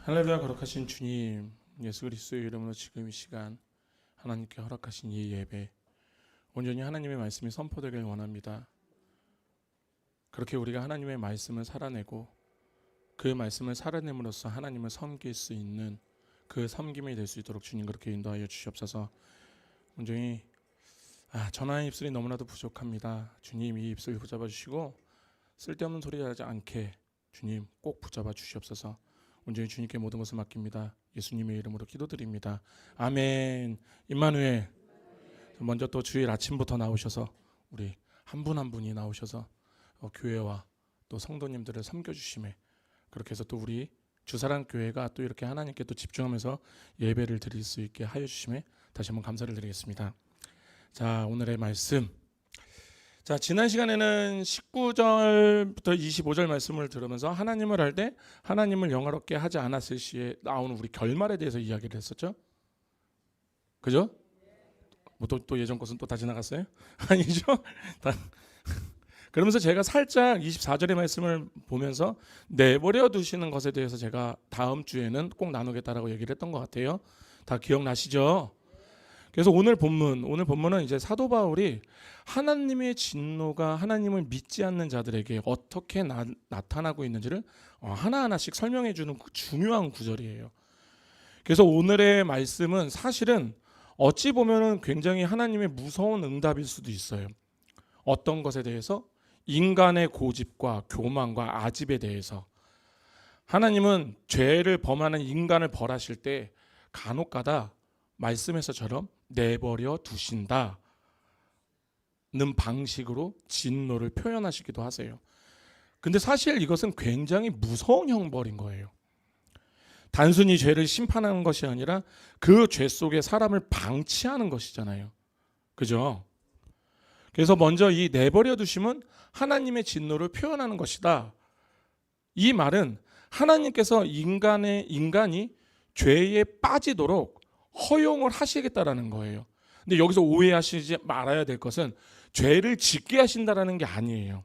할렐루야. 거룩하신 주님, 예수 그리스도의 이름으로 지금 이 시간 하나님께 허락하신 이 예배 온전히 하나님의 말씀이 선포되길 원합니다. 그렇게 우리가 하나님의 말씀을 살아내고 그 말씀을 살아냄으로써 하나님을 섬길 수 있는 그 섬김이 될 수 있도록 주님 그렇게 인도하여 주시옵소서. 온전히 전하의 입술이 너무나도 부족합니다. 주님 이 입술 붙잡아 주시고 쓸데없는 소리 하지 않게 주님 꼭 붙잡아 주시옵소서. 온전히 주님께 모든 것을 맡깁니다. 예수님의 이름으로 기도드립니다. 아멘. 임마누엘. 먼저 또 주일 아침부터 나오셔서 우리 한 분 한 분이 나오셔서 교회와 또 성도님들을 섬겨주심에 그렇게 해서 또 우리 주사랑 교회가 또 이렇게 하나님께 또 집중하면서 예배를 드릴 수 있게 하여 주심에 다시 한번 감사를 드리겠습니다. 자, 오늘의 말씀. 자, 지난 시간에는 19절부터 25절 말씀을 들으면서 하나님을 할 때 하나님을 영화롭게 하지 않았을 시에 나오는 우리 결말에 대해서 이야기를 했었죠. 그죠? 뭐 또 예전 것은 또 다 지나갔어요? 아니죠? 그러면서 제가 살짝 24절의 말씀을 보면서 내버려 두시는 것에 대해서 제가 다음 주에는 꼭 나누겠다라고 얘기를 했던 것 같아요. 다 기억나시죠? 그래서 오늘 본문은 이제 사도 바울이 하나님의 진노가 하나님을 믿지 않는 자들에게 어떻게 나타나고 있는지를 하나하나씩 설명해 주는 중요한 구절이에요. 그래서 오늘의 말씀은 사실은 어찌 보면은 굉장히 하나님의 무서운 응답일 수도 있어요. 어떤 것에 대해서? 인간의 고집과 교만과 아집에 대해서. 하나님은 죄를 범하는 인간을 벌하실 때 간혹가다 말씀에서처럼 내버려 두신다는 방식으로 진노를 표현하시기도 하세요. 근데 사실 이것은 굉장히 무서운 형벌인 거예요. 단순히 죄를 심판하는 것이 아니라 그 죄 속에 사람을 방치하는 것이잖아요. 그죠? 그래서 먼저 이 내버려 두심은 하나님의 진노를 표현하는 것이다. 이 말은 하나님께서 인간이 죄에 빠지도록 허용을 하시겠다라는 거예요. 근데 여기서 오해하시지 말아야 될 것은 죄를 짓게 하신다라는 게 아니에요.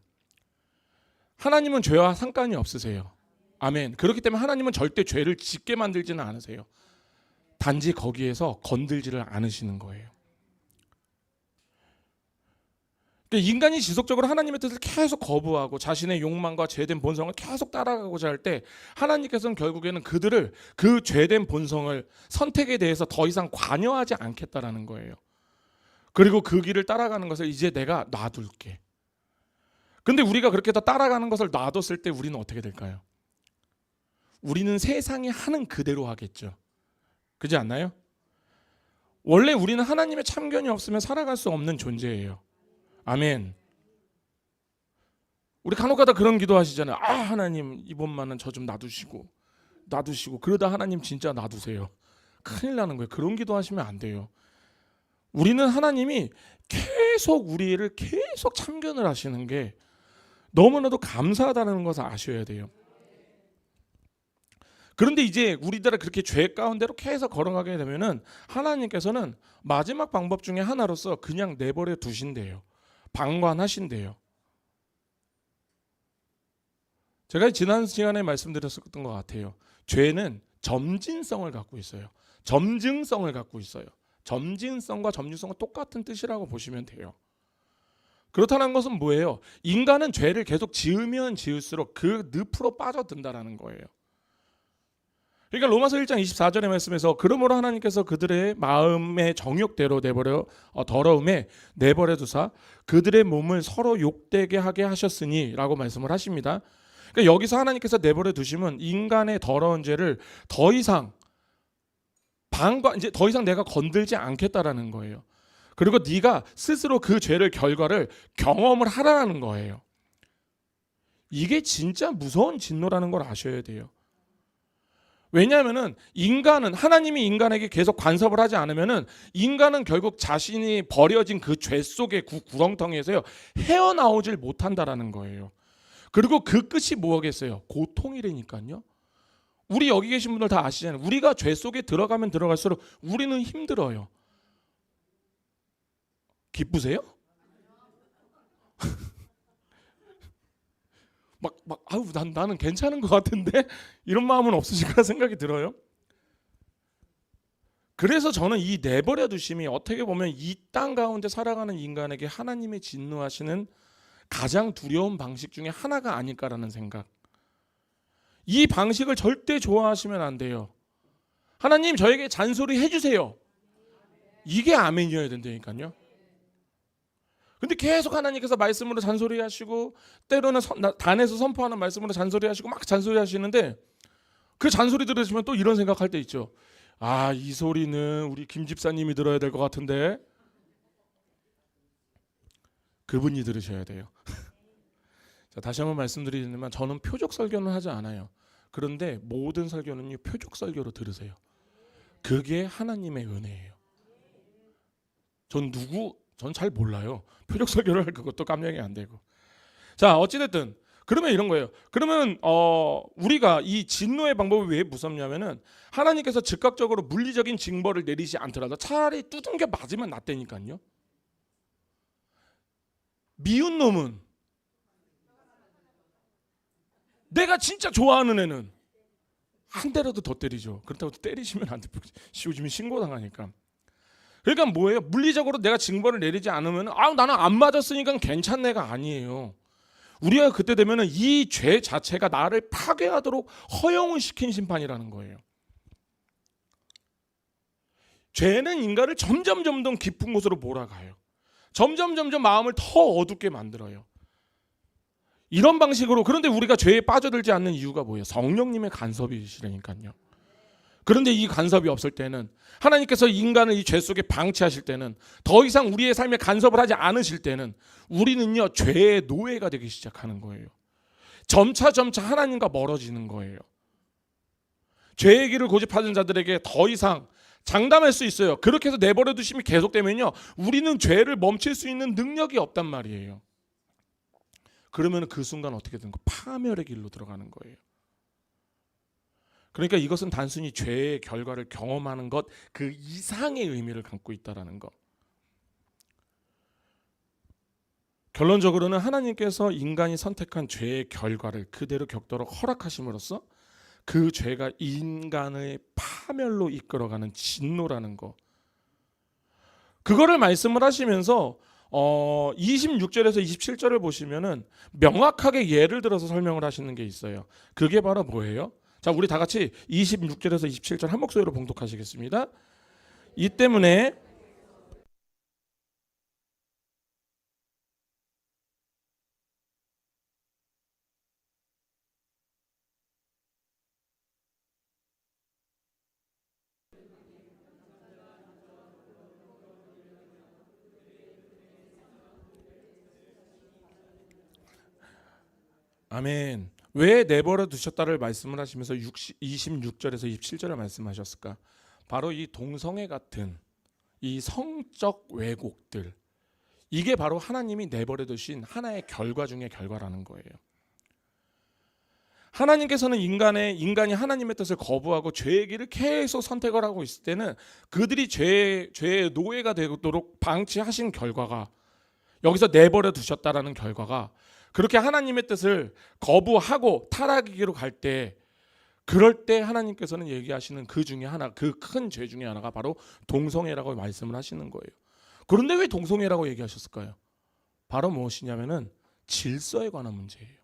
하나님은 죄와 상관이 없으세요. 아멘. 그렇기 때문에 하나님은 절대 죄를 짓게 만들지는 않으세요. 단지 거기에서 건들지를 않으시는 거예요. 인간이 지속적으로 하나님의 뜻을 계속 거부하고 자신의 욕망과 죄된 본성을 계속 따라가고자 할 때 하나님께서는 결국에는 그들을 그 죄된 본성을 선택에 대해서 더 이상 관여하지 않겠다라는 거예요. 그리고 그 길을 따라가는 것을 이제 내가 놔둘게. 근데 우리가 그렇게 더 따라가는 것을 놔뒀을 때 우리는 어떻게 될까요? 우리는 세상이 하는 그대로 하겠죠. 그렇지 않나요? 원래 우리는 하나님의 참견이 없으면 살아갈 수 없는 존재예요. 아멘. 우리 간혹가다 그런 기도하시잖아요. 하나님 이번만은 저 좀 놔두시고 그러다 하나님 진짜 놔두세요. 큰일 나는 거예요. 그런 기도하시면 안 돼요. 우리는 하나님이 계속 우리를 계속 참견을 하시는 게 너무나도 감사하다는 것을 아셔야 돼요. 그런데 이제 우리들은 그렇게 죄 가운데로 계속 걸어가게 되면은 하나님께서는 마지막 방법 중에 하나로서 그냥 내버려 두신대요. 방관하신대요. 제가 지난 시간에 말씀드렸었던 것 같아요. 죄는 점진성을 갖고 있어요. 점증성을 갖고 있어요. 점진성과 점진성은 똑같은 뜻이라고 보시면 돼요. 그렇다는 것은 뭐예요? 인간은 죄를 계속 지으면 지을수록 그 늪으로 빠져든다라는 거예요. 그러니까 로마서 1장 24절의 말씀에서 그러므로 하나님께서 그들의 마음의 정욕대로 더러움에 내버려 두사 그들의 몸을 서로 욕되게 하게 하셨으니 라고 말씀을 하십니다. 그러니까 여기서 하나님께서 내버려 두시면 인간의 더러운 죄를 더 이상 이제 더 이상 내가 건들지 않겠다라는 거예요. 그리고 네가 스스로 그 죄를 결과를 경험을 하라는 거예요. 이게 진짜 무서운 진노라는 걸 아셔야 돼요. 왜냐하면은 하나님이 인간에게 계속 간섭을 하지 않으면은 인간은 결국 자신이 버려진 그 죄 속의 구렁텅이에서요 헤어나오질 못한다라는 거예요. 그리고 그 끝이 뭐겠어요? 고통이라니까요. 우리 여기 계신 분들 다 아시잖아요. 우리가 죄 속에 들어가면 들어갈수록 우리는 힘들어요. 기쁘세요? 아유 나는 괜찮은 것 같은데 이런 마음은 없으실까 생각이 들어요. 그래서 저는 이 내버려 두심이 어떻게 보면 이 땅 가운데 살아가는 인간에게 하나님의 진노하시는 가장 두려운 방식 중에 하나가 아닐까라는 생각. 이 방식을 절대 좋아하시면 안 돼요. 하나님 저에게 잔소리 해주세요. 이게 아멘이어야 된다니까요. 근데 계속 하나님께서 말씀으로 잔소리하시고 때로는 단에서 선포하는 말씀으로 잔소리하시고 막 잔소리하시는데 그 잔소리 들으시면 또 이런 생각할 때 있죠. 아, 이 소리는 우리 김 집사님이 들어야 될 것 같은데 그분이 들으셔야 돼요. 자, 다시 한번 말씀드리지만 저는 표적 설교는 하지 않아요. 그런데 모든 설교는요 표적 설교로 들으세요. 그게 하나님의 은혜예요. 전 잘 몰라요. 표적 설교를 할 그것도 깜냥이 안 되고. 자, 어찌됐든 그러면 이런 거예요. 그러면 우리가 이 진노의 방법이 왜 무섭냐면은 하나님께서 즉각적으로 물리적인 징벌을 내리지 않더라도 차라리 두둥겨 맞으면 낫다니까요. 미운 놈은 내가 진짜 좋아하는 애는 한 대라도 더 때리죠. 그렇다고 때리시면 안 돼요. 요즘에 신고당하니까. 그러니까 뭐예요? 물리적으로 내가 징벌을 내리지 않으면 나는 안 맞았으니까 괜찮은 애가 아니에요. 우리가 그때 되면은 이 죄 자체가 나를 파괴하도록 허용을 시킨 심판이라는 거예요. 죄는 인간을 점점 깊은 곳으로 몰아가요. 점점 마음을 더 어둡게 만들어요. 이런 방식으로. 그런데 우리가 죄에 빠져들지 않는 이유가 뭐예요? 성령님의 간섭이시라니까요. 그런데 이 간섭이 없을 때는 하나님께서 인간을 이 죄 속에 방치하실 때는 더 이상 우리의 삶에 간섭을 하지 않으실 때는 우리는요 죄의 노예가 되기 시작하는 거예요. 점차 하나님과 멀어지는 거예요. 죄의 길을 고집하는 자들에게 더 이상 장담할 수 있어요. 그렇게 해서 내버려 두심이 계속되면요 우리는 죄를 멈출 수 있는 능력이 없단 말이에요. 그러면 그 순간 어떻게 되는 거? 파멸의 길로 들어가는 거예요. 그러니까 이것은 단순히 죄의 결과를 경험하는 것 그 이상의 의미를 갖고 있다라는 것. 결론적으로는 하나님께서 인간이 선택한 죄의 결과를 그대로 겪도록 허락하심으로써 그 죄가 인간의 파멸로 이끌어가는 진노라는 것. 그거를 말씀을 하시면서 26절에서 27절을 보시면은 명확하게 예를 들어서 설명을 하시는 게 있어요. 그게 바로 뭐예요? 자, 우리 다 같이 26절에서 27절 한 목소리로 봉독하시겠습니다. 이 때문에 아멘. 왜 내버려 두셨다를 말씀을 하시면서 26절에서 27절을 말씀하셨을까? 바로 이 동성애 같은 이 성적 왜곡들, 이게 바로 하나님이 내버려 두신 하나의 결과 중의 결과라는 거예요. 하나님께서는 인간이 하나님의 뜻을 거부하고 죄의 길을 계속 선택을 하고 있을 때는 그들이 죄의 노예가 되도록 방치하신 결과가, 여기서 내버려 두셨다라는 결과가, 그렇게 하나님의 뜻을 거부하고 타락의 길로 갈 때, 그럴 때 하나님께서는 얘기하시는 그 중에 하나, 그 큰 죄 중에 하나가 바로 동성애라고 말씀을 하시는 거예요. 그런데 왜 동성애라고 얘기하셨을까요? 바로 무엇이냐면은 질서에 관한 문제예요.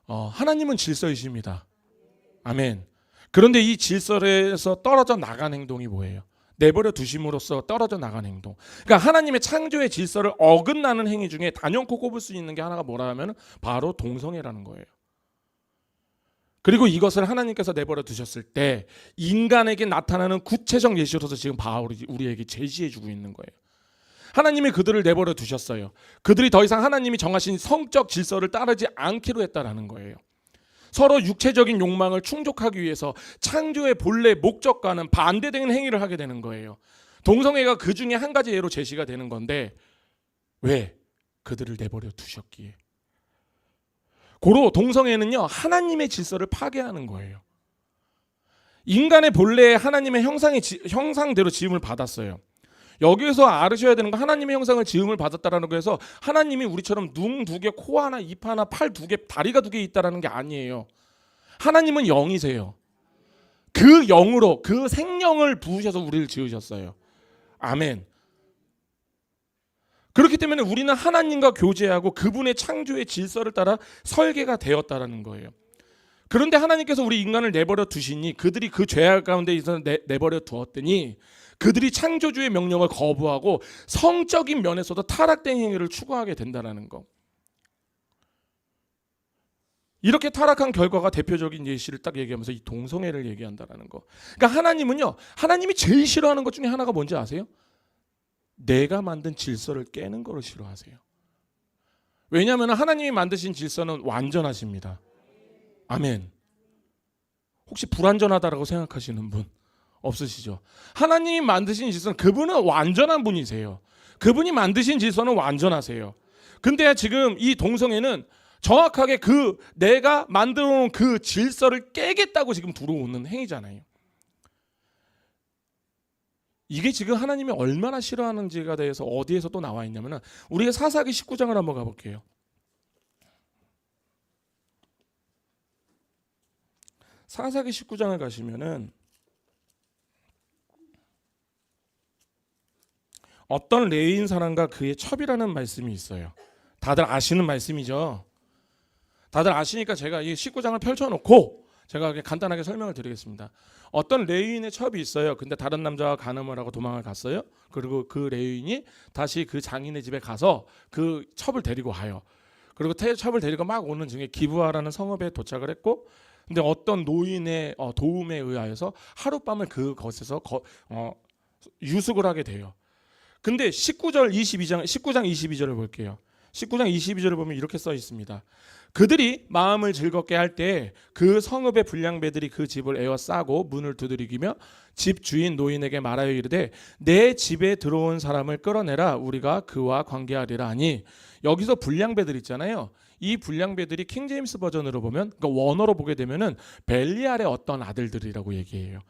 하나님은 질서이십니다. 아멘. 그런데 이 질서에서 떨어져 나간 행동이 뭐예요? 내버려 두심으로써 떨어져 나간 행동. 그러니까 하나님의 창조의 질서를 어긋나는 행위 중에 단연코 꼽을 수 있는 게 하나가 뭐라 하면 바로 동성애라는 거예요. 그리고 이것을 하나님께서 내버려 두셨을 때 인간에게 나타나는 구체적 예시로서 지금 바울이 우리에게 제시해주고 있는 거예요. 하나님이 그들을 내버려 두셨어요. 그들이 더 이상 하나님이 정하신 성적 질서를 따르지 않기로 했다라는 거예요. 서로 육체적인 욕망을 충족하기 위해서 창조의 본래 목적과는 반대되는 행위를 하게 되는 거예요. 동성애가 그 중에 한 가지 예로 제시가 되는 건데, 왜? 그들을 내버려 두셨기에. 고로 동성애는요 하나님의 질서를 파괴하는 거예요. 인간의 본래 하나님의 형상대로 지음을 받았어요. 여기에서 알으셔야 되는 건 하나님의 형상을 지음을 받았다라는 거에서 하나님이 우리처럼 눈 두 개, 코 하나, 입 하나, 팔 두 개, 다리가 두 개 있다라는 게 아니에요. 하나님은 영이세요. 그 영으로 그 생명을 부으셔서 우리를 지으셨어요. 아멘. 그렇기 때문에 우리는 하나님과 교제하고 그분의 창조의 질서를 따라 설계가 되었다라는 거예요. 그런데 하나님께서 우리 인간을 내버려 두시니 그들이 그 죄악 가운데 있어서 내버려 두었더니 그들이 창조주의 명령을 거부하고 성적인 면에서도 타락된 행위를 추구하게 된다는 거. 이렇게 타락한 결과가 대표적인 예시를 딱 얘기하면서 이 동성애를 얘기한다는 거. 그러니까 하나님은요, 하나님이 제일 싫어하는 것 중에 하나가 뭔지 아세요? 내가 만든 질서를 깨는 거를 싫어하세요. 왜냐하면 하나님이 만드신 질서는 완전하십니다. 아멘. 혹시 불완전하다라고 생각하시는 분 없으시죠? 하나님이 만드신 질서는 그분은 완전한 분이세요. 그분이 만드신 질서는 완전하세요. 근데 지금 이 동성애는 정확하게 그 내가 만들어 놓은 그 질서를 깨겠다고 지금 들어오는 행위잖아요. 이게 지금 하나님이 얼마나 싫어하는지에 대해서 어디에서 또 나와 있냐면 우리가 사사기 19장을 한번 가볼게요. 사사기 19장을 가시면은 어떤 레위인 사람과 그의 첩이라는 말씀이 있어요. 다들 아시는 말씀이죠. 다들 아시니까 제가 이 19장을 펼쳐놓고 제가 간단하게 설명을 드리겠습니다. 어떤 레위인의 첩이 있어요. 근데 다른 남자와 간음을 하고 도망을 갔어요. 그리고 그 레위인이 다시 그 장인의 집에 가서 그 첩을 데리고 와요. 그리고 첩을 데리고 막 오는 중에 기브아라는 성읍에 도착을 했고, 근데 어떤 노인의 도움에 의하여서 하룻밤을 그곳에서 유숙을 하게 돼요. 근데 19장 22절을 볼게요. 19장 22절을 보면 이렇게 써 있습니다. 그들이 마음을 즐겁게 할 때 그 성읍의 불량배들이 그 집을 에워싸고 문을 두드리기며 집 주인 노인에게 말하여 이르되 내 집에 들어온 사람을 끌어내라 우리가 그와 관계하리라 하니, 여기서 불량배들 있잖아요. 이 불량배들이 킹제임스 버전으로 보면, 그러니까 원어로 보게 되면은 벨리알의 어떤 아들들이라고 얘기해요.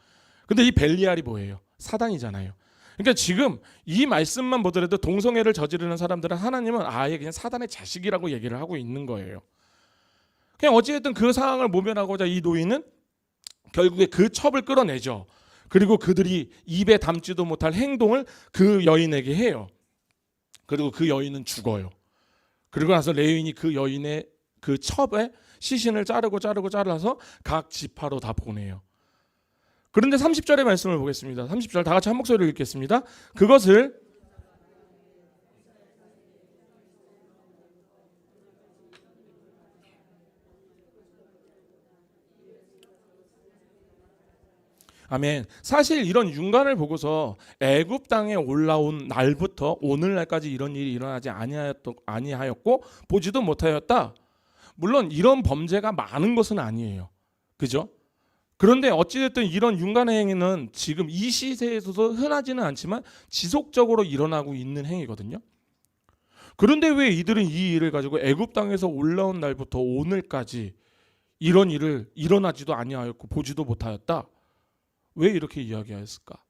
근데 이 벨리알이 뭐예요? 사단이잖아요. 그러니까 지금 이 말씀만 보더라도 동성애를 저지르는 사람들은 하나님은 아예 그냥 사단의 자식이라고 얘기를 하고 있는 거예요. 그냥 어찌됐든 그 상황을 모면하고자 이 노인은 결국에 그 첩을 끌어내죠. 그리고 그들이 입에 담지도 못할 행동을 그 여인에게 해요. 그리고 그 여인은 죽어요. 그리고 나서 레위인이 그 여인의 그 첩에 시신을 잘라서 각 지파로 다 보내요. 그런데 30절의 말씀을 보겠습니다. 30절 다 같이 한 목소리로 읽겠습니다. 그것을 아멘. 사실 이런 윤관을 보고서 애굽 땅에 올라온 날부터 오늘날까지 이런 일이 일어나지 아니하였고 보지도 못하였다. 물론 이런 범죄가 많은 것은 아니에요. 그죠? 그런데 어찌됐든 이런 윤간의 행위는 지금 이 시대에서도 흔하지는 않지만 지속적으로 일어나고 있는 행위거든요. 그런데 왜 이들은 이 일을 가지고 애굽 땅에서 올라온 날부터 오늘까지 이런 일을 일어나지도 아니하였고 보지도 못하였다? 왜 이렇게 이야기하였을까?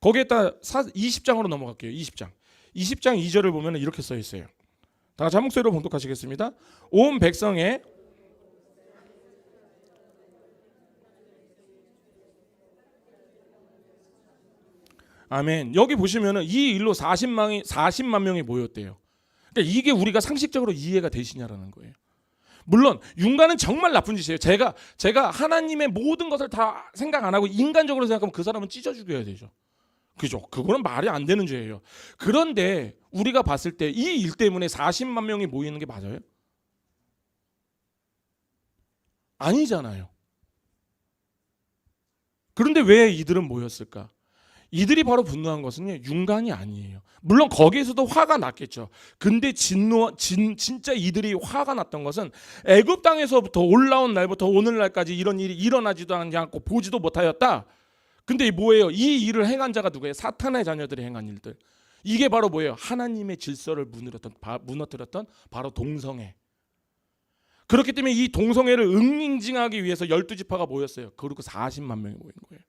거기에다 20장으로 넘어갈게요. 20장 2절을 보면 이렇게 써 있어요. 다 같이 한 목소리로 봉독하시겠습니다. 온 백성의 아멘. 여기 보시면은 이 일로 40만 명이 모였대요. 그러니까 이게 우리가 상식적으로 이해가 되시냐라는 거예요. 물론 윤가는 정말 나쁜 짓이에요. 제가 하나님의 모든 것을 다 생각 안 하고 인간적으로 생각하면 그 사람은 찢어 죽여야 되죠. 그죠? 그거는 말이 안 되는 죄예요. 그런데 우리가 봤을 때 이 일 때문에 40만 명이 모이는 게 맞아요? 아니잖아요. 그런데 왜 이들은 모였을까? 이들이 바로 분노한 것은요, 윤간이 아니에요. 물론 거기에서도 화가 났겠죠. 근데 진짜 이들이 화가 났던 것은 애굽 땅에서부터 올라온 날부터 오늘날까지 이런 일이 일어나지도 않고 보지도 못하였다. 근데 뭐예요? 이 일을 행한 자가 누구예요? 사탄의 자녀들이 행한 일들. 이게 바로 뭐예요? 하나님의 질서를 무너뜨렸던 바로 동성애. 그렇기 때문에 이 동성애를 응징하기 위해서 12지파가 모였어요. 그리고 40만 명이 모인 거예요.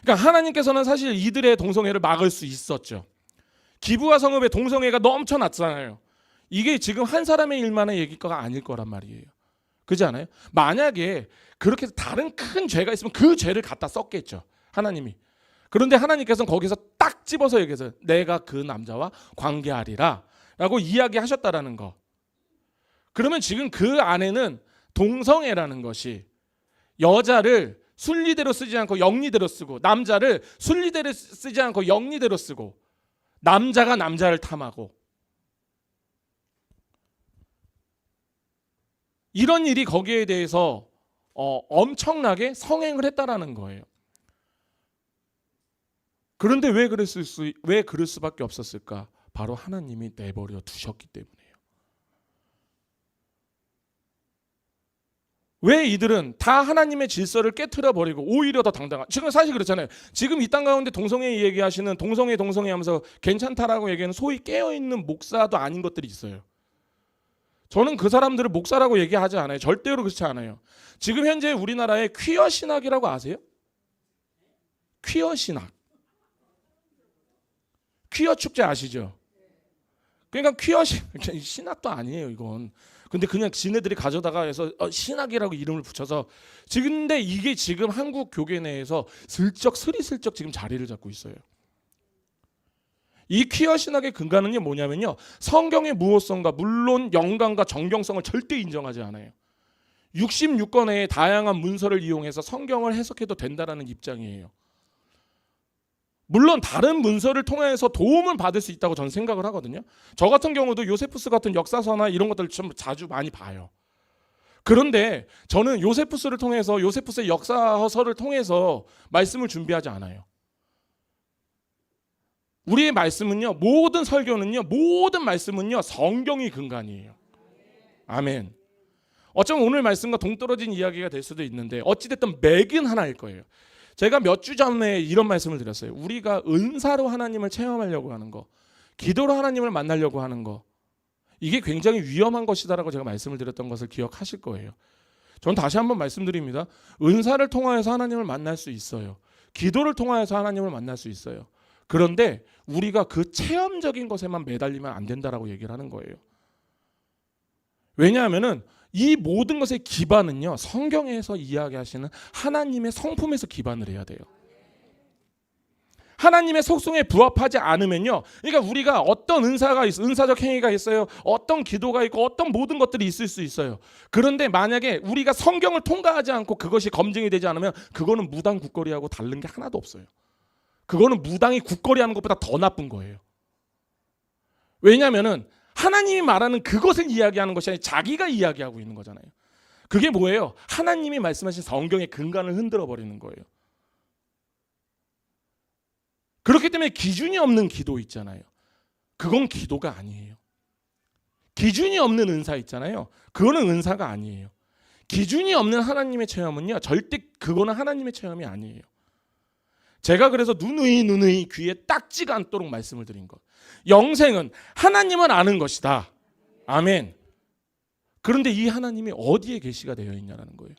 그러니까 하나님께서는 사실 이들의 동성애를 막을 수 있었죠. 기브와 성읍의 동성애가 넘쳐났잖아요. 이게 지금 한 사람의 일만의 얘기가 아닐 거란 말이에요. 그렇지 않아요? 만약에 그렇게 다른 큰 죄가 있으면 그 죄를 갖다 썼겠죠, 하나님이. 그런데 하나님께서는 거기서 딱 집어서 얘기해서 내가 그 남자와 관계하리라 라고 이야기하셨다라는 거. 그러면 지금 그 안에는 동성애라는 것이 여자를 순리대로 쓰지 않고 영리대로 쓰고, 남자를 순리대로 쓰지 않고 영리대로 쓰고, 남자가 남자를 탐하고, 이런 일이 거기에 대해서 엄청나게 성행을 했다라는 거예요. 그런데 왜 그럴 수밖에 없었을까? 바로 하나님이 내버려 두셨기 때문이에요. 왜 이들은 다 하나님의 질서를 깨트려 버리고 오히려 더 당당한, 지금 사실 그렇잖아요. 지금 이 땅 가운데 동성애 얘기하시는, 동성애 하면서 괜찮다라고 얘기하는 소위 깨어있는 목사도 아닌 것들이 있어요. 저는 그 사람들을 목사라고 얘기하지 않아요. 절대로 그렇지 않아요. 지금 현재 우리나라에 퀴어 신학이라고 아세요? 퀴어 신학. 퀴어 축제 아시죠? 그러니까 퀴어 신학도 아니에요, 이건. 근데 그냥 지네들이 가져다가 해서 신학이라고 이름을 붙여서, 근데 이게 지금 한국 교계 내에서 스리슬쩍 지금 자리를 잡고 있어요. 이 퀴어 신학의 근간은 뭐냐면요, 성경의 무호성과 물론 영광과 정경성을 절대 인정하지 않아요. 66권의 다양한 문서를 이용해서 성경을 해석해도 된다라는 입장이에요. 물론 다른 문서를 통해서 도움을 받을 수 있다고 저는 생각을 하거든요. 저 같은 경우도 요세푸스 같은 역사서나 이런 것들을 좀 자주 많이 봐요. 그런데 저는 요세푸스의 역사서를 통해서 말씀을 준비하지 않아요. 우리의 말씀은요, 모든 설교는요, 모든 말씀은요, 성경이 근간이에요. 아멘. 어쩌면 오늘 말씀과 동떨어진 이야기가 될 수도 있는데 어찌됐든 맥은 하나일 거예요. 제가 몇 주 전에 이런 말씀을 드렸어요. 우리가 은사로 하나님을 체험하려고 하는 거, 기도로 하나님을 만나려고 하는 거, 이게 굉장히 위험한 것이다라고 제가 말씀을 드렸던 것을 기억하실 거예요. 전 다시 한번 말씀드립니다. 은사를 통하여서 하나님을 만날 수 있어요. 기도를 통하여서 하나님을 만날 수 있어요. 그런데 우리가 그 체험적인 것에만 매달리면 안 된다라고 얘기를 하는 거예요. 왜냐하면은 이 모든 것의 기반은요, 성경에서 이야기하시는 하나님의 성품에서 기반을 해야 돼요. 하나님의 속성에 부합하지 않으면요, 그러니까 우리가 어떤 은사적 행위가 있어요, 어떤 기도가 있고 어떤 모든 것들이 있을 수 있어요. 그런데 만약에 우리가 성경을 통과하지 않고 그것이 검증이 되지 않으면 그거는 무당 국거리하고 다른 게 하나도 없어요. 그거는 무당이 국거리하는 것보다 더 나쁜 거예요. 왜냐하면은 하나님이 말하는 그것을 이야기하는 것이 아니라 자기가 이야기하고 있는 거잖아요. 그게 뭐예요? 하나님이 말씀하신 성경의 근간을 흔들어 버리는 거예요. 그렇기 때문에 기준이 없는 기도 있잖아요. 그건 기도가 아니에요. 기준이 없는 은사 있잖아요. 그거는 은사가 아니에요. 기준이 없는 하나님의 체험은요, 절대 그거는 하나님의 체험이 아니에요. 제가 그래서 누누이 귀에 딱지가 않도록 말씀을 드린 것. 영생은 하나님은 아는 것이다. 아멘. 그런데 이 하나님이 어디에 계시가 되어 있냐라는 거예요.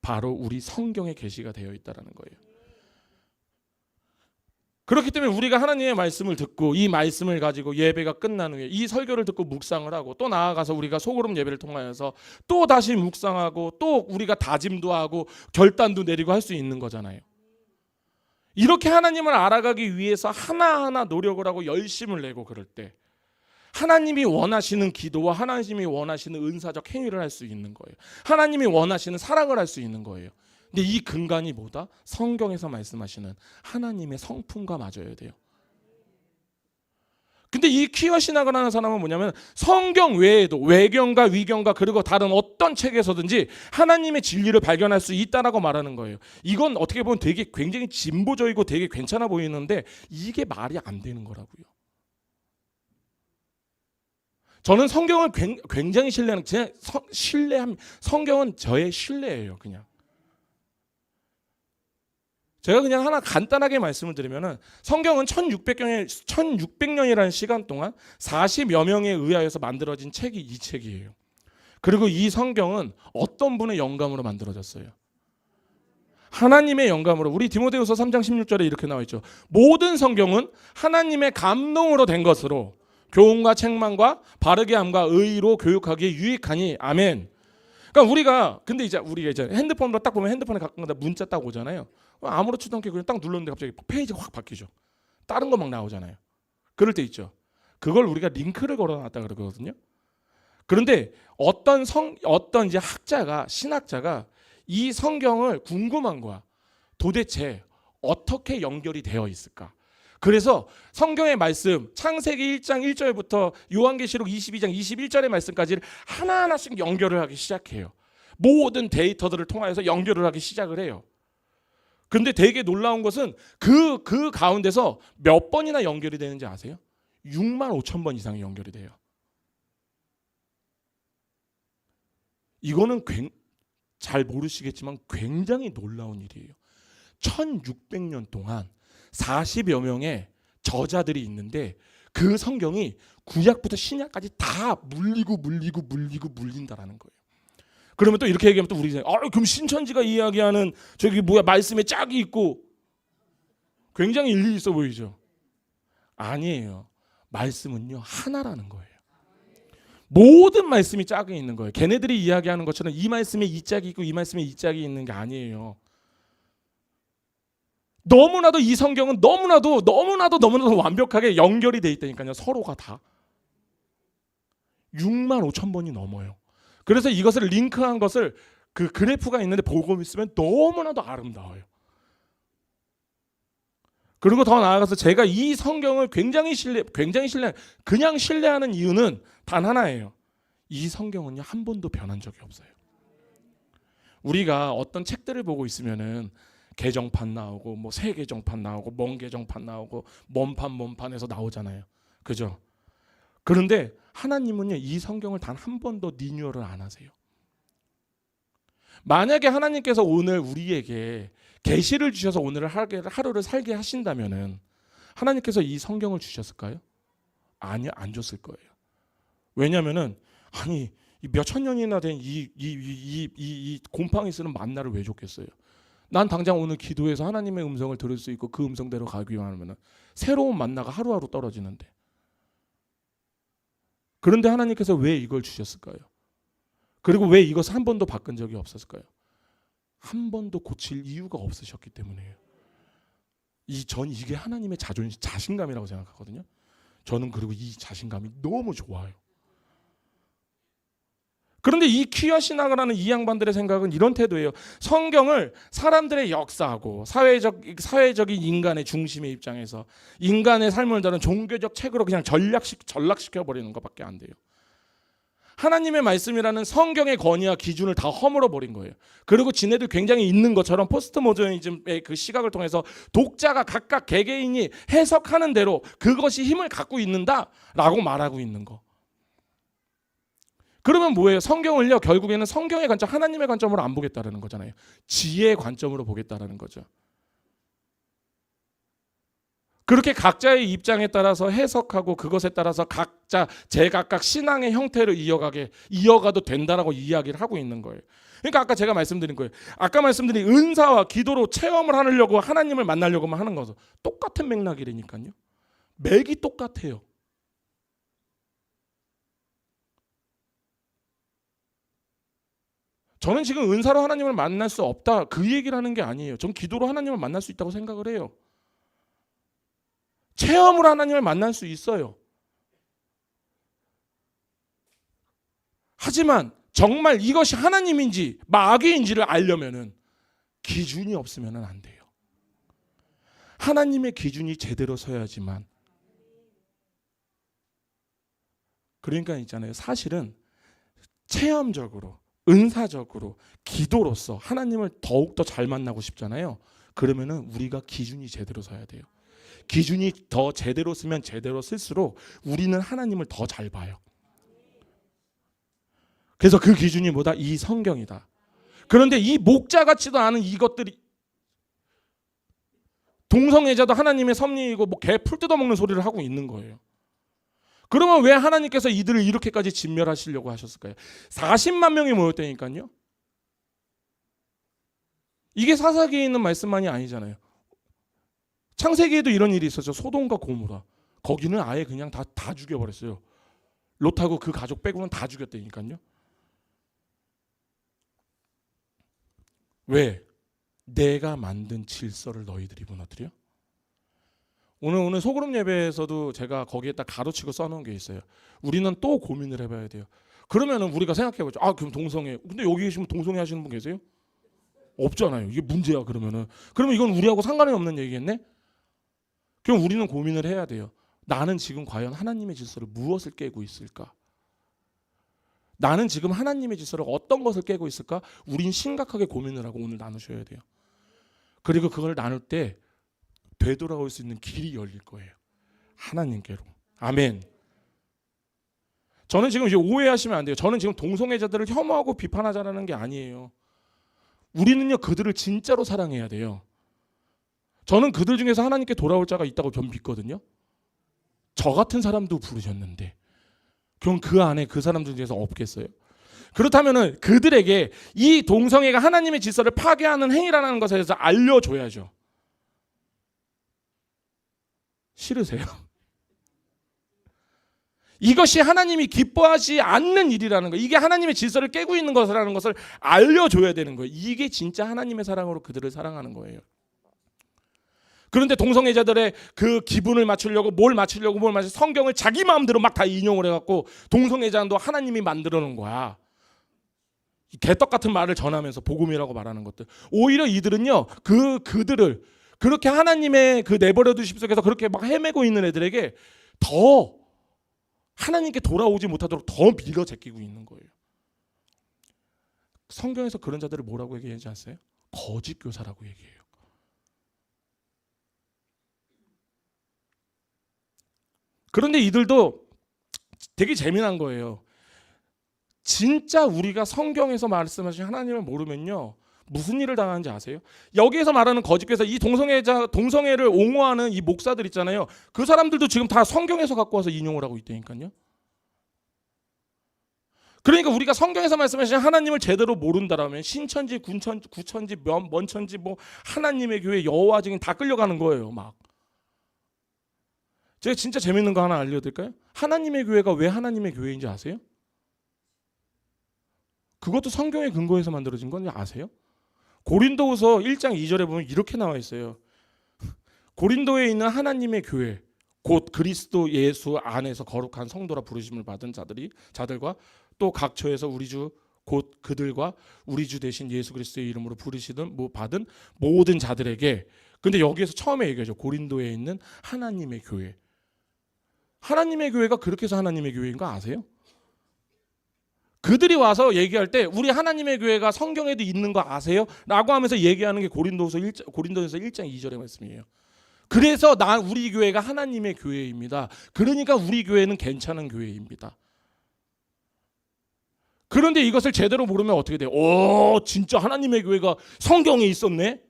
바로 우리 성경에 계시가 되어 있다라는 거예요. 그렇기 때문에 우리가 하나님의 말씀을 듣고 이 말씀을 가지고 예배가 끝난 후에 이 설교를 듣고 묵상을 하고 또 나아가서 우리가 소그룹 예배를 통하여서 또 다시 묵상하고 또 우리가 다짐도 하고 결단도 내리고 할 수 있는 거잖아요. 이렇게 하나님을 알아가기 위해서 하나하나 노력을 하고 열심을 내고 그럴 때 하나님이 원하시는 기도와 하나님이 원하시는 은사적 행위를 할 수 있는 거예요. 하나님이 원하시는 사랑을 할 수 있는 거예요. 근데 이 근간이 뭐다? 성경에서 말씀하시는 하나님의 성품과 맞아야 돼요. 근데 이 퀴어 신학을 하는 사람은 뭐냐면 성경 외에도 외경과 위경과 그리고 다른 어떤 책에서든지 하나님의 진리를 발견할 수 있다라고 말하는 거예요. 이건 어떻게 보면 되게 굉장히 진보적이고 되게 괜찮아 보이는데 이게 말이 안 되는 거라고요. 저는 성경을 굉장히 신뢰하는, 성경은 저의 신뢰예요. 제가 그냥 하나 간단하게 말씀을 드리면은 성경은 1600년이라는 시간 동안 40여 명에 의하여서 만들어진 책이 이 책이에요. 그리고 이 성경은 어떤 분의 영감으로 만들어졌어요? 하나님의 영감으로. 우리 디모데후서 3장 16절에 이렇게 나와 있죠. 모든 성경은 하나님의 감동으로 된 것으로 교훈과 책망과 바르게 함과 의로 교육하기에 유익하니. 아멘. 그러니까 우리가 이제 핸드폰으로 딱 보면 핸드폰에 가끔가다 문자 딱 오잖아요. 아무렇지도 않게 그냥 딱 눌렀는데 갑자기 페이지가 확 바뀌죠. 다른 거 막 나오잖아요. 그럴 때 있죠. 그걸 우리가 링크를 걸어놨다 그러거든요. 그런데 어떤 이제 신학자가 이 성경을 궁금한 거야. 도대체 어떻게 연결이 되어 있을까? 그래서 성경의 말씀, 창세기 1장 1절부터 요한계시록 22장 21절의 말씀까지를 하나하나씩 연결을 하기 시작해요. 모든 데이터들을 통하여서 연결을 하기 시작을 해요. 근데 되게 놀라운 것은 그 가운데서 몇 번이나 연결이 되는지 아세요? 6만 5천 번 이상이 연결이 돼요. 이거는 잘 모르시겠지만 굉장히 놀라운 일이에요. 1600년 동안 40여 명의 저자들이 있는데 그 성경이 구약부터 신약까지 다 물린다라는 거예요. 그러면 또 이렇게 얘기하면 또 우리 그럼 신천지가 이야기하는 저기 말씀에 짝이 있고 굉장히 일리 있어 보이죠? 아니에요. 말씀은요 하나라는 거예요. 모든 말씀이 짝이 있는 거예요. 걔네들이 이야기하는 것처럼 이 말씀에 이 짝이 있고 이 말씀에 이 짝이 있는 게 아니에요. 너무나도 이 성경은 너무나도 완벽하게 연결이 돼 있다니까요. 서로가 다 6만 5천 번이 넘어요. 그래서 이것을 링크한 것을 그 그래프가 있는데 보고 있으면 너무나도 아름다워요. 그리고 더 나아가서 제가 이 성경을 굉장히 그냥 신뢰하는 이유는 단 하나예요. 이 성경은요 한 번도 변한 적이 없어요. 우리가 어떤 책들을 보고 있으면은 개정판 나오고 새 개정판 나오고 먼 개정판 나오고 먼 판에서 나오잖아요. 그죠? 그런데 하나님은요 이 성경을 단 한 번도 리뉴얼을 안 하세요. 만약에 하나님께서 오늘 우리에게 계시를 주셔서 오늘 하루를 살게 하신다면은 하나님께서 이 성경을 주셨을까요? 아니요, 안 줬을 거예요. 왜냐하면은 몇천 년이나 된 이 곰팡이 쓰는 만나를 왜 줬겠어요? 난 당장 오늘 기도해서 하나님의 음성을 들을 수 있고 그 음성대로 가기만 하면은 새로운 만나가 하루하루 떨어지는데. 그런데 하나님께서 왜 이걸 주셨을까요? 그리고 왜 이것을 한 번도 바꾼 적이 없었을까요? 한 번도 고칠 이유가 없으셨기 때문이에요. 이게 하나님의 자신감이라고 생각하거든요. 저는 그리고 이 자신감이 너무 좋아요. 그런데 이 퀴어 신학을 하는 이 양반들의 생각은 이런 태도예요. 성경을 사람들의 역사하고 사회적인 인간의 중심의 입장에서 인간의 삶을 다룬 종교적 책으로 그냥 전락시켜 버리는 것밖에 안 돼요. 하나님의 말씀이라는 성경의 권위와 기준을 다 허물어 버린 거예요. 그리고 지네들 굉장히 있는 것처럼 포스트 모더니즘의 그 시각을 통해서 독자가 각각 개개인이 해석하는 대로 그것이 힘을 갖고 있는다라고 말하고 있는 거. 그러면 뭐예요? 성경을요 결국에는 성경의 관점, 하나님의 관점으로 안 보겠다라는 거잖아요. 지혜의 관점으로 보겠다라는 거죠. 그렇게 각자의 입장에 따라서 해석하고 그것에 따라서 각자 제각각 신앙의 형태를 이어가도 된다라고 이야기를 하고 있는 거예요. 그러니까 아까 제가 말씀드린 거예요. 아까 말씀드린 은사와 기도로 체험을 하려고 하나님을 만나려고만 하는 거죠. 똑같은 맥락이라니까요. 맥이 똑같아요. 저는 지금 은사로 하나님을 만날 수 없다 그 얘기를 하는 게 아니에요. 전 기도로 하나님을 만날 수 있다고 생각을 해요. 체험으로 하나님을 만날 수 있어요. 하지만 정말 이것이 하나님인지 마귀인지를 알려면은 기준이 없으면 안 돼요. 하나님의 기준이 제대로 서야지만. 그러니까 있잖아요. 사실은 체험적으로 은사적으로 기도로서 하나님을 더욱더 잘 만나고 싶잖아요. 그러면은 우리가 기준이 제대로 서야 돼요. 기준이 더 제대로 쓰면 제대로 쓸수록 우리는 하나님을 더 잘 봐요. 그래서 그 기준이 뭐다? 이 성경이다. 그런데 이 목자 같지도 않은 이것들이 동성애자도 하나님의 섭리이고 개 풀 뜯어먹는 소리를 하고 있는 거예요. 그러면 왜 하나님께서 이들을 이렇게까지 진멸하시려고 하셨을까요? 40만 명이 모였다니까요. 이게 사사기에 있는 말씀만이 아니잖아요. 창세기에도 이런 일이 있었죠. 소돔과 고모라. 거기는 아예 그냥 다 죽여버렸어요. 롯하고 그 가족 빼고는 다 죽였다니까요. 왜? 내가 만든 질서를 너희들이 무너뜨려? 오늘 소그룹 예배에서도 제가 거기에다 가로치고 써놓은 게 있어요. 우리는 또 고민을 해봐야 돼요. 그러면은 우리가 생각해보죠. 그럼 동성애. 근데 여기 계시면 동성애 하시는 분 계세요? 없잖아요. 이게 문제야. 그러면 이건 우리하고 상관이 없는 얘기겠네? 그럼 우리는 고민을 해야 돼요. 나는 지금 과연 하나님의 질서를 무엇을 깨고 있을까? 나는 지금 하나님의 질서를 어떤 것을 깨고 있을까? 우린 심각하게 고민을 하고 오늘 나누셔야 돼요. 그리고 그걸 나눌 때 되돌아올 수 있는 길이 열릴 거예요. 하나님께로. 아멘. 저는 지금 이제 오해하시면 안 돼요. 저는 지금 동성애자들을 혐오하고 비판하자라는 게 아니에요. 우리는요, 그들을 진짜로 사랑해야 돼요. 저는 그들 중에서 하나님께 돌아올 자가 있다고 전 믿거든요. 저 같은 사람도 부르셨는데 그럼 그 안에 그 사람들 중에서 없겠어요? 그렇다면은 그들에게 이 동성애가 하나님의 질서를 파괴하는 행위라는 것에 대해서 알려줘야죠. 싫으세요? 이것이 하나님이 기뻐하지 않는 일이라는 거, 이게 하나님의 질서를 깨고 있는 것이라는 것을 알려줘야 되는 거예요. 이게 진짜 하나님의 사랑으로 그들을 사랑하는 거예요. 그런데 동성애자들의 그 기분을 맞추려고 성경을 자기 마음대로 막 다 인용을 해갖고 동성애자도 하나님이 만들어 놓은 거야. 개떡 같은 말을 전하면서 복음이라고 말하는 것들. 오히려 이들은요, 그들을 그렇게 하나님의 그 내버려 두심 속에서 그렇게 막 헤매고 있는 애들에게 더 하나님께 돌아오지 못하도록 더 밀어 제끼고 있는 거예요. 성경에서 그런 자들을 뭐라고 얘기하지 않았어요? 거짓 교사라고 얘기해요. 그런데 이들도 되게 재미난 거예요. 진짜 우리가 성경에서 말씀하신 하나님을 모르면요, 무슨 일을 당하는지 아세요? 여기에서 말하는 거짓교사, 이 동성애를 옹호하는 이 목사들 있잖아요. 그 사람들도 지금 다 성경에서 갖고 와서 인용을 하고 있다니까요. 그러니까 우리가 성경에서 말씀하신 하나님을 제대로 모른다라면 신천지, 구천지, 먼천지, 하나님의 교회, 여호와 증인 다 끌려가는 거예요. 막. 제가 진짜 재밌는 거 하나 알려드릴까요? 하나님의 교회가 왜 하나님의 교회인지 아세요? 그것도 성경의 근거에서 만들어진 건 아세요? 고린도후서 1장 2절에 보면 이렇게 나와 있어요. 고린도에 있는 하나님의 교회, 곧 그리스도 예수 안에서 거룩한 성도라 부르심을 받은 자들과 또 각처에서 우리 주 곧 그들과 우리 주 대신 예수 그리스도의 이름으로 부르시든 받은 모든 자들에게. 근데 여기에서 처음에 얘기하죠. 고린도에 있는 하나님의 교회. 하나님의 교회가 그렇게 해서 하나님의 교회인 거 아세요? 그들이 와서 얘기할 때 우리 하나님의 교회가 성경에도 있는 거 아세요? 라고 하면서 얘기하는 게 고린도서 1장 2절의 말씀이에요. 그래서 우리 교회가 하나님의 교회입니다. 그러니까 우리 교회는 괜찮은 교회입니다. 그런데 이것을 제대로 모르면 어떻게 돼요? 진짜 하나님의 교회가 성경에 있었네?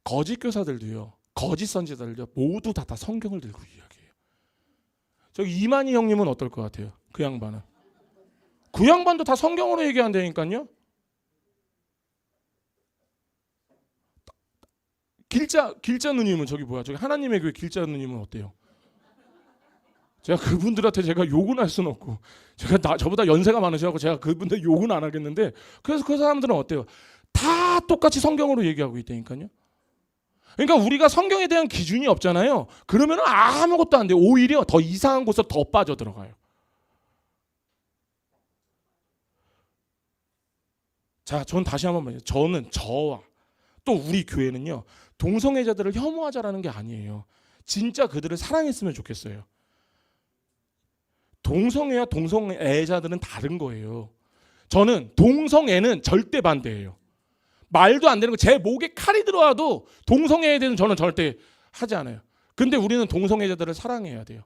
거짓 교사들도요, 거짓 선지자들도 모두 다 성경을 들고 이야기해요. 저기 이만희 형님은 어떨 것 같아요? 그 양반은. 그 양반도 다 성경으로 얘기한다니까요. 길자 누님은 저기 하나님의 교회 길자 누님은 어때요? 제가 그분들한테 욕은 할 수는 없고, 저보다 연세가 많으셔서 제가 그분들 욕은 안 하겠는데, 그래서 그 사람들은 어때요? 다 똑같이 성경으로 얘기하고 있다니까요. 그러니까 우리가 성경에 대한 기준이 없잖아요. 그러면 아무것도 안 돼요. 오히려 더 이상한 곳으로 더 빠져들어가요. 자, 전 다시 한번 말해요. 저와 또 우리 교회는요, 동성애자들을 혐오하자라는 게 아니에요. 진짜 그들을 사랑했으면 좋겠어요. 동성애와 동성애자들은 다른 거예요. 저는 동성애는 절대 반대예요. 말도 안 되는 거, 제 목에 칼이 들어와도 동성애에 대해서는 저는 절대 하지 않아요. 근데 우리는 동성애자들을 사랑해야 돼요.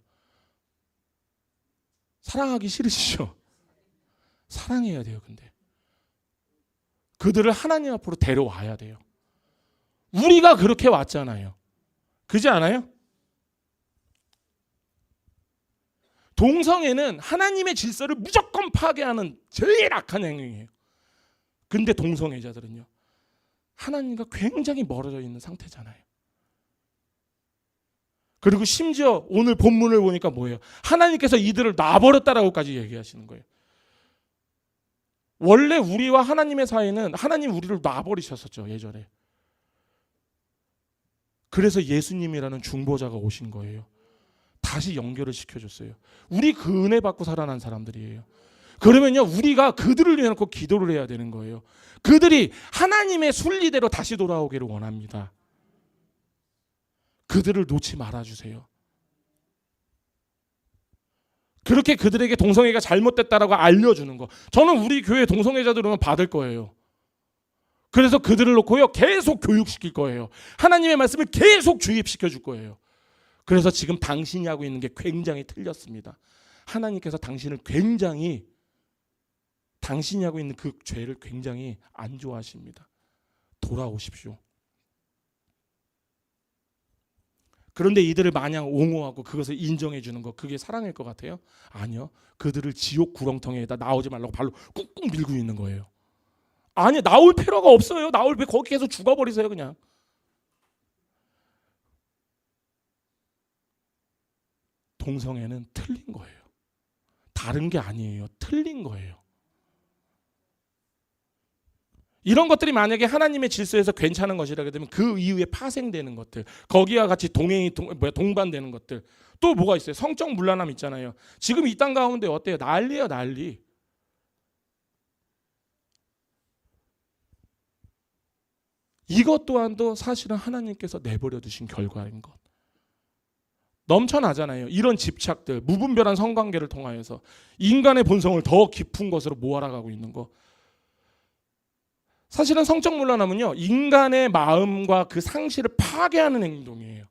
사랑하기 싫으시죠? 사랑해야 돼요. 근데 그들을 하나님 앞으로 데려와야 돼요. 우리가 그렇게 왔잖아요. 그지 않아요? 동성애는 하나님의 질서를 무조건 파괴하는 제일 악한 행위예요. 근데 동성애자들은요, 하나님과 굉장히 멀어져 있는 상태잖아요. 그리고 심지어 오늘 본문을 보니까 뭐예요? 하나님께서 이들을 놔버렸다라고까지 얘기하시는 거예요. 원래 우리와 하나님의 사이는 하나님 우리를 놔버리셨었죠, 예전에. 그래서 예수님이라는 중보자가 오신 거예요. 다시 연결을 시켜줬어요. 우리 그 은혜 받고 살아난 사람들이에요. 그러면요, 우리가 그들을 위해 놓고 기도를 해야 되는 거예요. 그들이 하나님의 순리대로 다시 돌아오기를 원합니다. 그들을 놓지 말아주세요. 그렇게 그들에게 동성애가 잘못됐다라고 알려주는 거. 저는 우리 교회 동성애자들 오면 받을 거예요. 그래서 그들을 놓고요, 계속 교육시킬 거예요. 하나님의 말씀을 계속 주입시켜 줄 거예요. 그래서 지금 당신이 하고 있는 게 굉장히 틀렸습니다. 하나님께서 당신이 하고 있는 그 죄를 굉장히 안 좋아하십니다. 돌아오십시오. 그런데 이들을 마냥 옹호하고 그것을 인정해 주는 거, 그게 사랑일 것 같아요? 아니요. 그들을 지옥 구렁텅이에다 나오지 말라고 발로 꾹꾹 밀고 있는 거예요. 아니, 나올 필요가 없어요. 나올 필요, 거기 계속 죽어버리세요 그냥. 동성애는 틀린 거예요. 다른 게 아니에요. 틀린 거예요. 이런 것들이 만약에 하나님의 질서에서 괜찮은 것이라게 되면 그 이후에 파생되는 것들, 거기와 같이 동반되는 것들, 또 뭐가 있어요? 성적 문란함 있잖아요. 지금 이 땅 가운데 어때요? 난리예요, 난리. 이것 또한도 사실은 하나님께서 내버려 두신 결과인 것. 넘쳐나잖아요. 이런 집착들, 무분별한 성관계를 통하여서 인간의 본성을 더 깊은 것으로 모아나가고 있는 거. 사실은 성적 문란함은요, 인간의 마음과 그 상실을 파괴하는 행동이에요.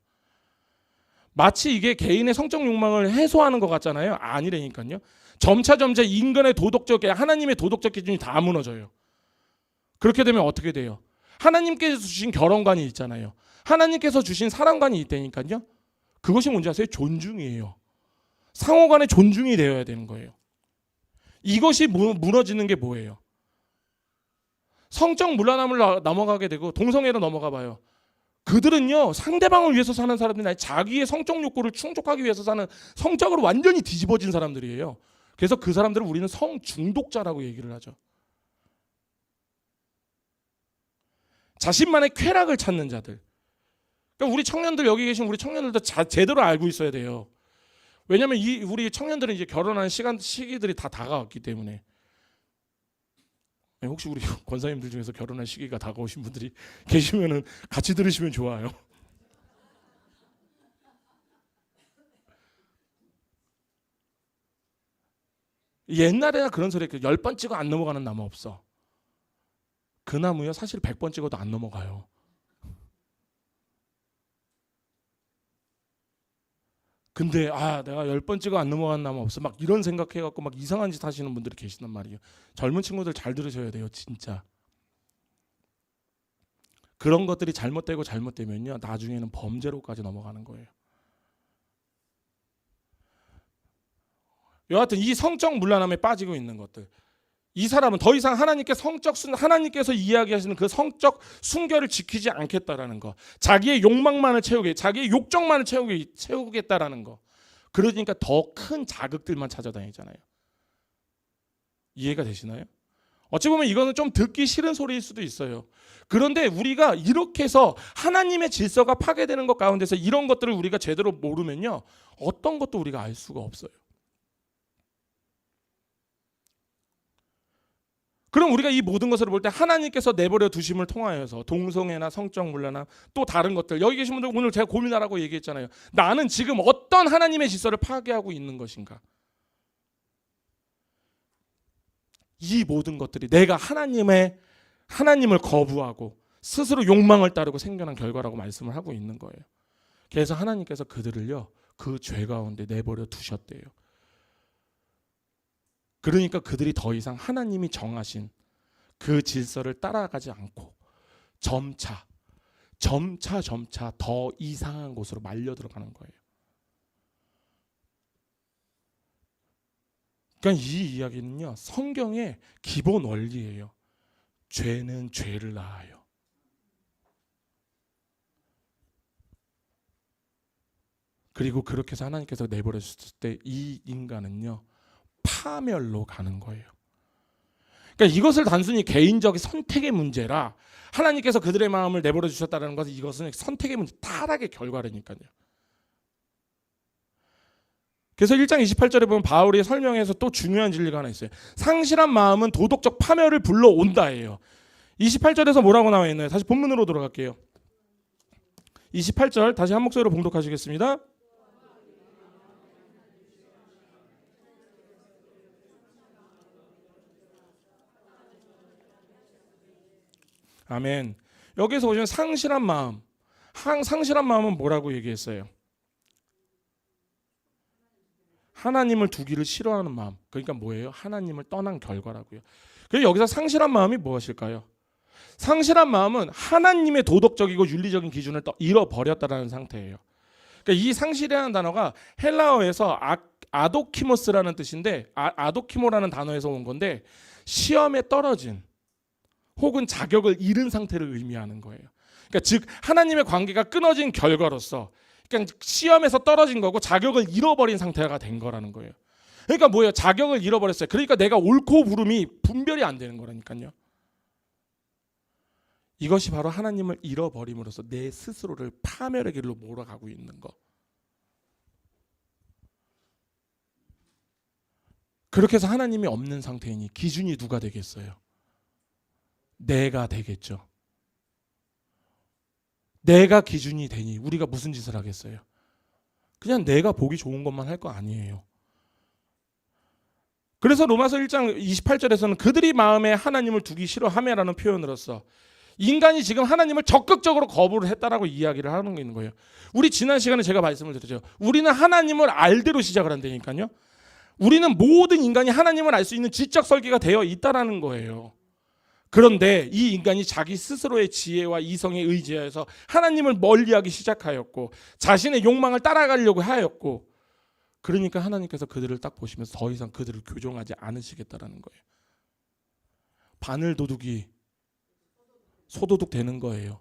마치 이게 개인의 성적 욕망을 해소하는 것 같잖아요. 아니라니까요. 점차 인간의 하나님의 도덕적 기준이 다 무너져요. 그렇게 되면 어떻게 돼요? 하나님께서 주신 결혼관이 있잖아요. 하나님께서 주신 사랑관이 있다니까요. 그것이 뭔지 아세요? 존중이에요. 상호간의 존중이 되어야 되는 거예요. 이것이 무너지는 게 뭐예요? 성적 문란함을 넘어가게 되고 동성애로 넘어가 봐요. 그들은요, 상대방을 위해서 사는 사람들이 아니라 자기의 성적 욕구를 충족하기 위해서 사는, 성적으로 완전히 뒤집어진 사람들이에요. 그래서 그 사람들을 우리는 성중독자라고 얘기를 하죠. 자신만의 쾌락을 찾는 자들. 그러니까 우리 청년들, 여기 계신 우리 청년들도 제대로 알고 있어야 돼요. 왜냐하면 우리 청년들은 이제 결혼하는 시기들이 다 다가왔기 때문에. 혹시 우리 권사님들 중에서 결혼할 시기가 다가오신 분들이 계시면은 같이 들으시면 좋아요. 옛날에나 그런 소리 했어요. 10번 찍어 안 넘어가는 나무 없어. 그 나무요, 사실 100번 찍어도 안 넘어가요. 근데 내가 10번 찍어 안 넘어간 나무 없어, 막 이런 생각해갖고 막 이상한 짓 하시는 분들이 계시단 말이에요. 젊은 친구들 잘 들으셔야 돼요, 진짜. 그런 것들이 잘못되면요, 나중에는 범죄로까지 넘어가는 거예요. 여하튼 이 성적 문란함에 빠지고 있는 것들, 이 사람은 더 이상 하나님께서 이야기하시는 그 성적 순결을 지키지 않겠다라는 거, 자기의 욕망만을 자기의 욕정만을 채우겠다라는 거. 그러니까 더 큰 자극들만 찾아다니잖아요. 이해가 되시나요? 어찌 보면 이거는 좀 듣기 싫은 소리일 수도 있어요. 그런데 우리가 이렇게 해서 하나님의 질서가 파괴되는 것 가운데서 이런 것들을 우리가 제대로 모르면요, 어떤 것도 우리가 알 수가 없어요. 그럼 우리가 이 모든 것을 볼 때 하나님께서 내버려 두심을 통하여서 동성애나 성적 문란함, 또 다른 것들, 여기 계신 분들 오늘 제가 고민하라고 얘기했잖아요. 나는 지금 어떤 하나님의 질서를 파괴하고 있는 것인가? 이 모든 것들이 내가 하나님을 거부하고 스스로 욕망을 따르고 생겨난 결과라고 말씀을 하고 있는 거예요. 그래서 하나님께서 그들을요, 그 죄 가운데 내버려 두셨대요. 그러니까 그들이 더 이상 하나님이 정하신 그 질서를 따라가지 않고 점차 더 이상한 곳으로 말려 들어가는 거예요. 그러니까 이 이야기는요, 성경의 기본 원리예요. 죄는 죄를 낳아요. 그리고 그렇게 해서 하나님께서 내버려주셨을 때 이 인간은요, 파멸로 가는 거예요. 그러니까 이것을 단순히 개인적 선택의 문제라, 하나님께서 그들의 마음을 내버려 주셨다는 것은 이것은 선택의 문제, 타락의 결과라니까요. 그래서 1장 28절에 보면 바울이 설명해서 또 중요한 진리가 하나 있어요. 상실한 마음은 도덕적 파멸을 불러온다예요. 28절에서 뭐라고 나와 있나요? 다시 본문으로 돌아갈게요. 28절 다시 한 목소리로 봉독하시겠습니다. 아멘. 여기서 보시면 상실한 마음, 상실한 마음은 뭐라고 얘기했어요? 하나님을 두기를 싫어하는 마음. 그러니까 뭐예요? 하나님을 떠난 결과라고요. 그래서 여기서 상실한 마음이 무엇일까요? 상실한 마음은 하나님의 도덕적이고 윤리적인 기준을 잃어버렸다는 상태예요. 그러니까 이 상실이라는 단어가 헬라어에서 아도키모스라는 뜻인데, 아도키모라는 단어에서 온 건데, 시험에 떨어진 혹은 자격을 잃은 상태를 의미하는 거예요. 그러니까 즉 하나님의 관계가 끊어진 결과로서, 그러니까 시험에서 떨어진 거고 자격을 잃어버린 상태가 된 거라는 거예요. 그러니까 뭐예요? 자격을 잃어버렸어요. 그러니까 내가 옳고 그름이 분별이 안 되는 거라니까요. 이것이 바로 하나님을 잃어버림으로써 내 스스로를 파멸의 길로 몰아가고 있는 거. 그렇게 해서 하나님이 없는 상태이니 기준이 누가 되겠어요? 내가 되겠죠. 내가 기준이 되니 우리가 무슨 짓을 하겠어요? 그냥 내가 보기 좋은 것만 할 거 아니에요. 그래서 로마서 1장 28절에서는 그들이 마음에 하나님을 두기 싫어하며라는 표현으로서 인간이 지금 하나님을 적극적으로 거부를 했다라고 이야기를 하는 게 있는 거예요. 우리 지난 시간에 제가 말씀을 드렸죠. 우리는 하나님을 알대로 시작을 한다니까요. 우리는 모든 인간이 하나님을 알 수 있는 지적 설계가 되어 있다라는 거예요. 그런데 이 인간이 자기 스스로의 지혜와 이성에 의지해서 하나님을 멀리하기 시작하였고 자신의 욕망을 따라가려고 하였고, 그러니까 하나님께서 그들을 딱 보시면서 더 이상 그들을 교정하지 않으시겠다라는 거예요. 바늘 도둑이 소도둑 되는 거예요.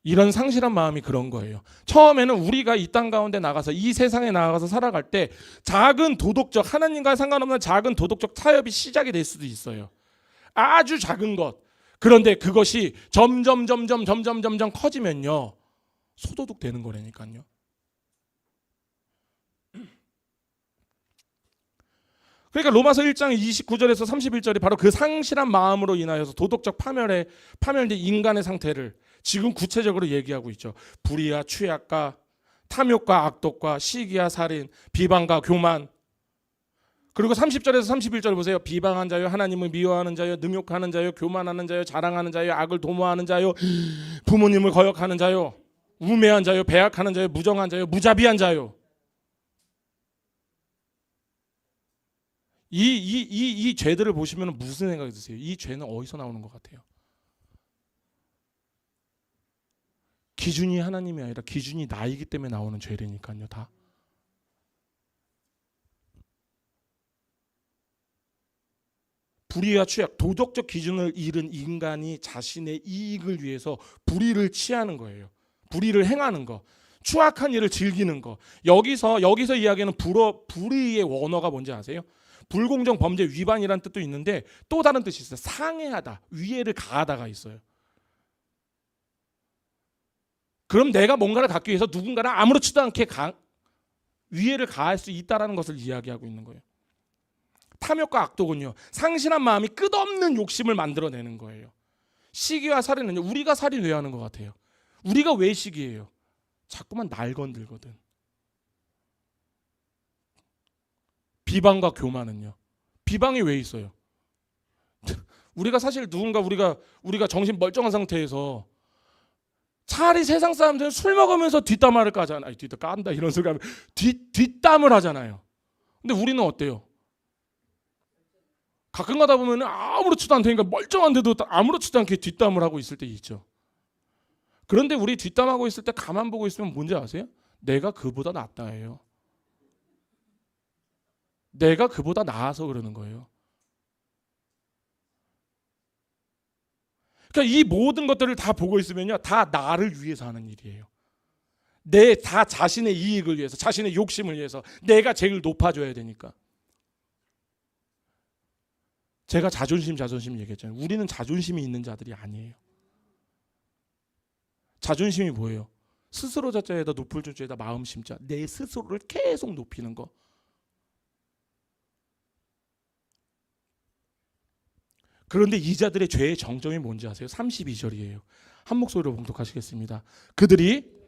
이런 상실한 마음이 그런 거예요. 처음에는 우리가 이 땅 가운데 나가서 이 세상에 나가서 살아갈 때 작은 도덕적, 하나님과 상관없는 작은 도덕적 타협이 시작이 될 수도 있어요. 아주 작은 것. 그런데 그것이 점점 커지면요, 소도둑 되는 거라니까요. 그러니까 로마서 1장 29절에서 31절이 바로 그 상실한 마음으로 인하여서 도덕적 파멸된 인간의 상태를 지금 구체적으로 얘기하고 있죠. 불의와 취약과 탐욕과 악독과 시기와 살인, 비방과 교만. 그리고 30절에서 31절 보세요. 비방한 자요, 하나님을 미워하는 자요, 능욕하는 자요, 교만하는 자요, 자랑하는 자요, 악을 도모하는 자요, 부모님을 거역하는 자요, 우매한 자요, 배약하는 자요, 무정한 자요, 무자비한 자요. 이 죄들을 보시면 무슨 생각이 드세요? 이 죄는 어디서 나오는 것 같아요? 기준이 하나님이 아니라 기준이 나이기 때문에 나오는 죄라니까요, 다. 불의와 취약, 도덕적 기준을 잃은 인간이 자신의 이익을 위해서 불의를 취하는 거예요. 불의를 행하는 거, 추악한 일을 즐기는 거. 여기서 이야기하는 불의의 원어가 뭔지 아세요? 불공정 범죄 위반이라는 뜻도 있는데 또 다른 뜻이 있어요. 상해하다, 위해를 가하다가 있어요. 그럼 내가 뭔가를 갖기 위해서 누군가를 아무렇지도 않게 위해를 가할 수 있다는 것을 이야기하고 있는 거예요. 탐욕과 악독은요, 상실한 마음이 끝없는 욕심을 만들어내는 거예요. 시기와 살인은요, 우리가 살인 왜 하는 것 같아요? 우리가 왜 시기해요? 자꾸만 날 건들거든. 비방과 교만은요, 비방이 왜 있어요? 우리가 사실 우리가 정신 멀쩡한 상태에서 차라리 세상 사람들은 술 먹으면서 뒷담화를 까잖아요. 뒷담 깐다 이런 소리 하면 뒷담을 하잖아요. 근데 우리는 어때요? 가끔 가다 보면 아무렇지도 않다니까 멀쩡한데도 아무렇지도 않게 뒷담을 하고 있을 때 있죠. 그런데 우리 뒷담하고 있을 때 가만 보고 있으면 뭔지 아세요? 내가 그보다 낫다예요. 내가 그보다 나아서 그러는 거예요. 그러니까 이 모든 것들을 다 보고 있으면요, 다 나를 위해서 하는 일이에요. 다 자신의 이익을 위해서, 자신의 욕심을 위해서 내가 제일 높아져야 되니까. 제가 자존심 얘기했잖아요. 우리는 자존심이 있는 자들이 아니에요. 자존심이 뭐예요? 스스로 자자에다 높을 존재에다 마음 심자. 내 스스로를 계속 높이는 거. 그런데 이 자들의 죄의 정점이 뭔지 아세요? 32절이에요. 한 목소리로 봉독하시겠습니다. 그들이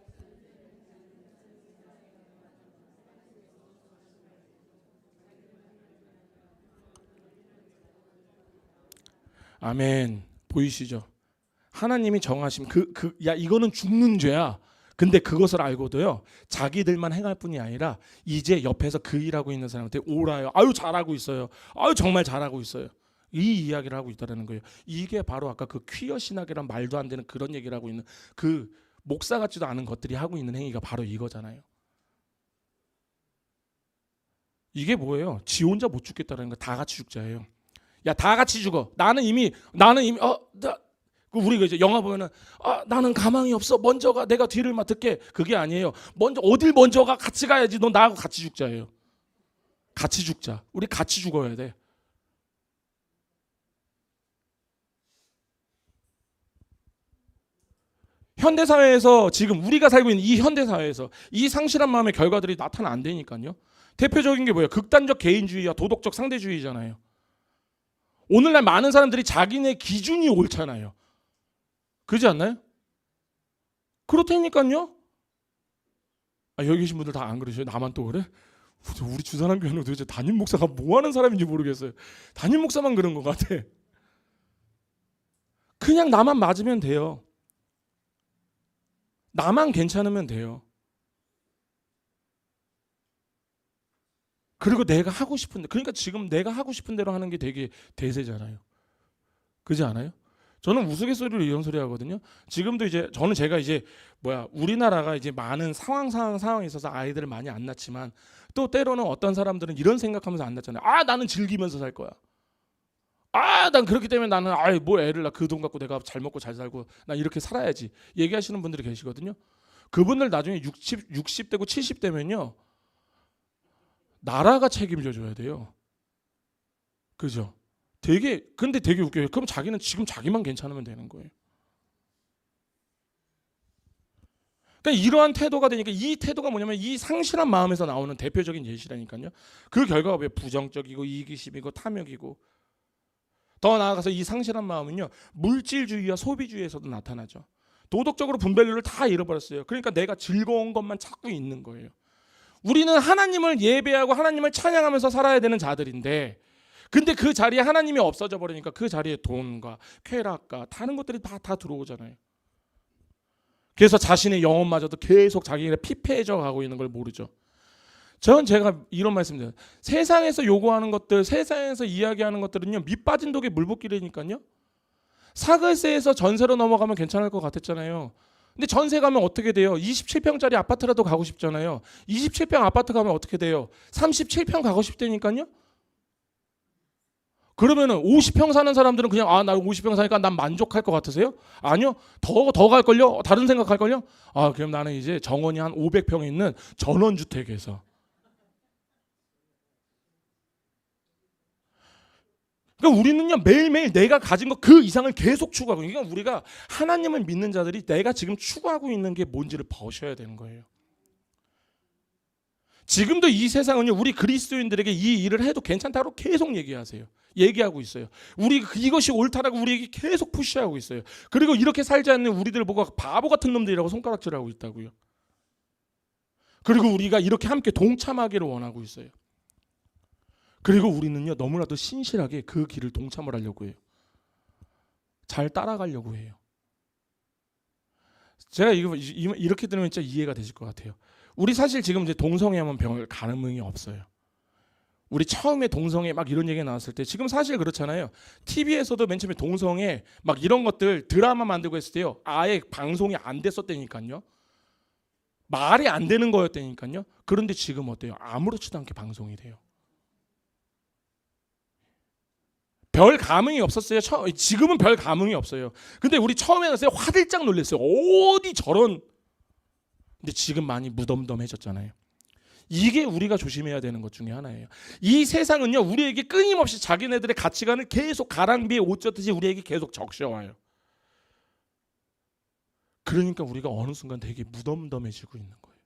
아멘. 보이시죠? 하나님이 정하신 이거는 죽는 죄야. 근데 그것을 알고도요, 자기들만 행할 뿐이 아니라 이제 옆에서 그 일하고 있는 사람한테 오라요. 아유 잘하고 있어요. 아유 정말 잘하고 있어요. 이 이야기를 하고 있다는 거예요. 이게 바로 아까 그 퀴어 신학이란 말도 안 되는 그런 얘기를 하고 있는 그 목사 같지도 않은 것들이 하고 있는 행위가 바로 이거잖아요. 이게 뭐예요? 지 혼자 못 죽겠다는 거. 다 같이 죽자예요. 야, 다 같이 죽어. 우리가 이제 영화 보면은 나는 가망이 없어. 먼저 가. 내가 뒤를 맡을게. 그게 아니에요. 어딜 먼저 가. 같이 가야지. 너 나하고 같이 죽자예요. 같이 죽자. 우리 같이 죽어야 돼. 현대 사회에서 지금 우리가 살고 있는 이 현대 사회에서 이 상실한 마음의 결과들이 나타나 안 되니까요. 대표적인 게 뭐예요? 극단적 개인주의와 도덕적 상대주의잖아요. 오늘날 많은 사람들이 자기네 기준이 옳잖아요. 그렇지 않나요? 그렇다니까요. 여기 계신 분들 다 안 그러셔요? 나만 또 그래? 우리 주사랑교회는 도대체 담임 목사가 뭐 하는 사람인지 모르겠어요. 담임 목사만 그런 것 같아. 그냥 나만 맞으면 돼요. 나만 괜찮으면 돼요. 그리고 내가 하고 싶은, 그러니까 지금 내가 하고 싶은 대로 하는 게 되게 대세잖아요. 그렇지 않아요? 저는 우스갯소리로 이런 소리 하거든요. 지금도 제가 우리나라가 이제 많은 상황에 있어서 아이들을 많이 안 낳지만 또 때로는 어떤 사람들은 이런 생각하면서 안 낳잖아요. 나는 즐기면서 살 거야. 난 그렇기 때문에 나는 뭐 애를 낳아 그 돈 갖고 내가 잘 먹고 잘 살고 나 이렇게 살아야지 얘기하시는 분들이 계시거든요. 그분들 나중에 60대고 70대면요. 나라가 책임져 줘야 돼요. 그죠? 근데 되게 웃겨요. 그럼 자기는 지금 자기만 괜찮으면 되는 거예요. 그러니까 이러한 태도가 되니까 이 태도가 뭐냐면 이 상실한 마음에서 나오는 대표적인 예시라니까요. 그 결과가 왜 부정적이고 이기심이고 탐욕이고 더 나아가서 이 상실한 마음은요. 물질주의와 소비주의에서도 나타나죠. 도덕적으로 분별력을 다 잃어버렸어요. 그러니까 내가 즐거운 것만 찾고 있는 거예요. 우리는 하나님을 예배하고 하나님을 찬양하면서 살아야 되는 자들인데 근데 그 자리에 하나님이 없어져 버리니까 그 자리에 돈과 쾌락과 다른 것들이 다 들어오잖아요. 그래서 자신의 영혼마저도 계속 자기가 피폐해져 가고 있는 걸 모르죠. 제가 이런 말씀드려요. 세상에서 요구하는 것들, 세상에서 이야기하는 것들은요. 밑 빠진 독에 물 붓기라니까요. 사글세에서 전세로 넘어가면 괜찮을 것 같았잖아요. 근데 전세 가면 어떻게 돼요? 27평짜리 아파트라도 가고 싶잖아요. 27평 아파트 가면 어떻게 돼요? 37평 가고 싶다니까요. 그러면은 50평 사는 사람들은 그냥 나 50평 사니까 난 만족할 것 같으세요? 아니요. 더 갈걸요? 다른 생각할걸요? 그럼 나는 이제 정원이 한 500평에 있는 전원주택에서. 그러니까 우리는요 매일매일 내가 가진 것 그 이상을 계속 추구하고, 그러니까 우리가 하나님을 믿는 자들이 내가 지금 추구하고 있는 게 뭔지를 보셔야 되는 거예요. 지금도 이 세상은요 우리 그리스도인들에게 이 일을 해도 괜찮다고 계속 얘기하고 있어요. 이것이 옳다라고 우리에게 계속 푸시하고 있어요. 그리고 이렇게 살지 않는 우리들 보고 바보 같은 놈들이라고 손가락질하고 있다고요. 그리고 우리가 이렇게 함께 동참하기를 원하고 있어요. 그리고 우리는요 너무나도 신실하게 그 길을 동참을 하려고 해요. 잘 따라가려고 해요. 제가 이렇게 들으면 진짜 이해가 되실 것 같아요. 우리 사실 지금 이제 동성애하면 병을 가늠이 없어요. 우리 처음에 동성애 막 이런 얘기 나왔을 때 지금 사실 그렇잖아요. TV에서도 맨 처음에 동성애 막 이런 것들 드라마 만들고 했을 때요. 아예 방송이 안 됐었다니까요. 말이 안 되는 거였다니까요. 그런데 지금 어때요? 아무렇지도 않게 방송이 돼요. 별 감흥이 없었어요. 지금은 별 감흥이 없어요. 근데 우리 처음에 났어요. 화들짝 놀랐어요. 어디 저런. 근데 지금 많이 무덤덤해졌잖아요. 이게 우리가 조심해야 되는 것 중에 하나예요. 이 세상은요, 우리에게 끊임없이 자기네들의 가치관을 계속 가랑비에 옷 젖듯이 우리에게 계속 적셔와요. 그러니까 우리가 어느 순간 되게 무덤덤해지고 있는 거예요.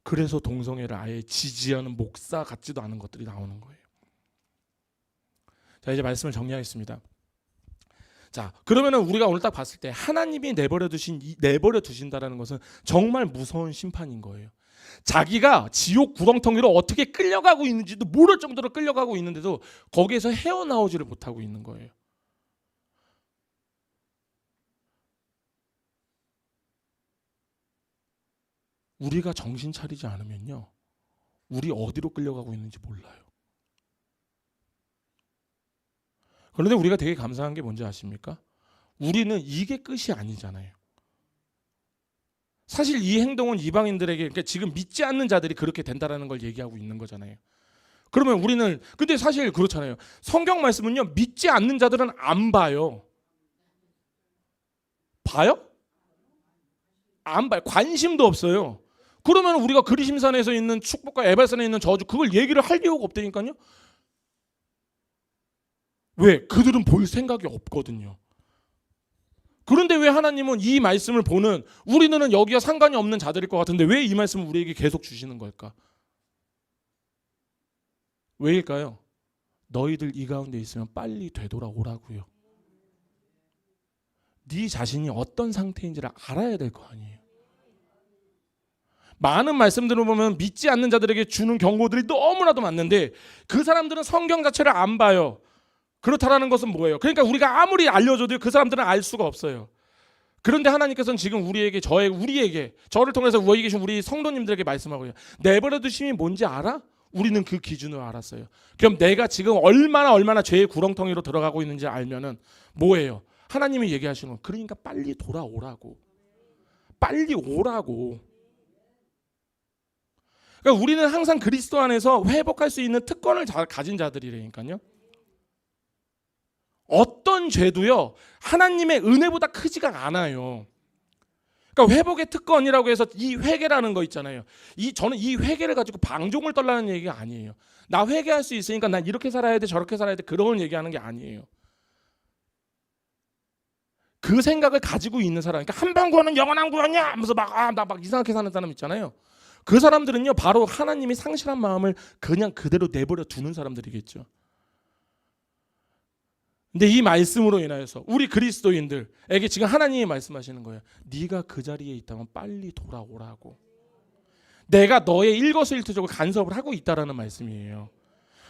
그래서 동성애를 아예 지지하는 목사 같지도 않은 것들이 나오는 거예요. 자, 이제 말씀을 정리하겠습니다. 자, 그러면은 우리가 오늘 딱 봤을 때 하나님이 내버려 두신다라는 것은 정말 무서운 심판인 거예요. 자기가 지옥 구렁텅이로 어떻게 끌려가고 있는지도 모를 정도로 끌려가고 있는데도 거기에서 헤어나오지를 못하고 있는 거예요. 우리가 정신 차리지 않으면요, 우리 어디로 끌려가고 있는지 몰라요. 그런데 우리가 되게 감사한 게 뭔지 아십니까? 우리는 이게 끝이 아니잖아요. 사실 이 행동은 이방인들에게, 그러니까 지금 믿지 않는 자들이 그렇게 된다라는 걸 얘기하고 있는 거잖아요. 그러면 우리는, 근데 사실 그렇잖아요. 성경 말씀은요, 믿지 않는 자들은 안 봐요. 봐요? 안 봐요. 관심도 없어요. 그러면 우리가 그리심산에서 있는 축복과 에발산에 있는 저주, 그걸 얘기를 할 이유가 없다니까요. 왜? 그들은 볼 생각이 없거든요. 그런데 왜 하나님은 이 말씀을 보는 우리는 여기와 상관이 없는 자들일 것 같은데 왜 이 말씀을 우리에게 계속 주시는 걸까? 왜일까요? 너희들 이 가운데 있으면 빨리 되돌아오라고요. 네 자신이 어떤 상태인지를 알아야 될 거 아니에요. 많은 말씀들을 보면 믿지 않는 자들에게 주는 경고들이 너무나도 많은데 그 사람들은 성경 자체를 안 봐요. 그렇다라는 것은 뭐예요? 그러니까 우리가 아무리 알려줘도 그 사람들은 알 수가 없어요. 그런데 하나님께서는 지금 우리에게, 저를 통해서 여기 계신 우리 성도님들에게 말씀하고요. 내버려 두심이 뭔지 알아? 우리는 그 기준을 알았어요. 그럼 내가 지금 얼마나 죄의 구렁텅이로 들어가고 있는지 알면은 뭐예요? 하나님이 얘기하시는 건 그러니까 빨리 돌아오라고. 빨리 오라고. 그러니까 우리는 항상 그리스도 안에서 회복할 수 있는 특권을 가진 자들이라니까요. 어떤 죄도요, 하나님의 은혜보다 크지가 않아요. 그러니까 회복의 특권이라고 해서 이 회개라는 거 있잖아요. 저는 이 회개를 가지고 방종을 떨라는 얘기가 아니에요. 나 회개할 수 있으니까 난 이렇게 살아야 돼, 저렇게 살아야 돼, 그런 얘기하는 게 아니에요. 그 생각을 가지고 있는 사람, 그러니까 한번 구원은 영원한 구원이야 하면서 나 막 이상하게 사는 사람 있잖아요. 그 사람들은요, 바로 하나님이 상실한 마음을 그냥 그대로 내버려 두는 사람들이겠죠. 근데 이 말씀으로 인하여서 우리 그리스도인들에게 지금 하나님이 말씀하시는 거예요. 네가 그 자리에 있다면 빨리 돌아오라고. 내가 너의 일거수일투족을 간섭을 하고 있다라는 말씀이에요.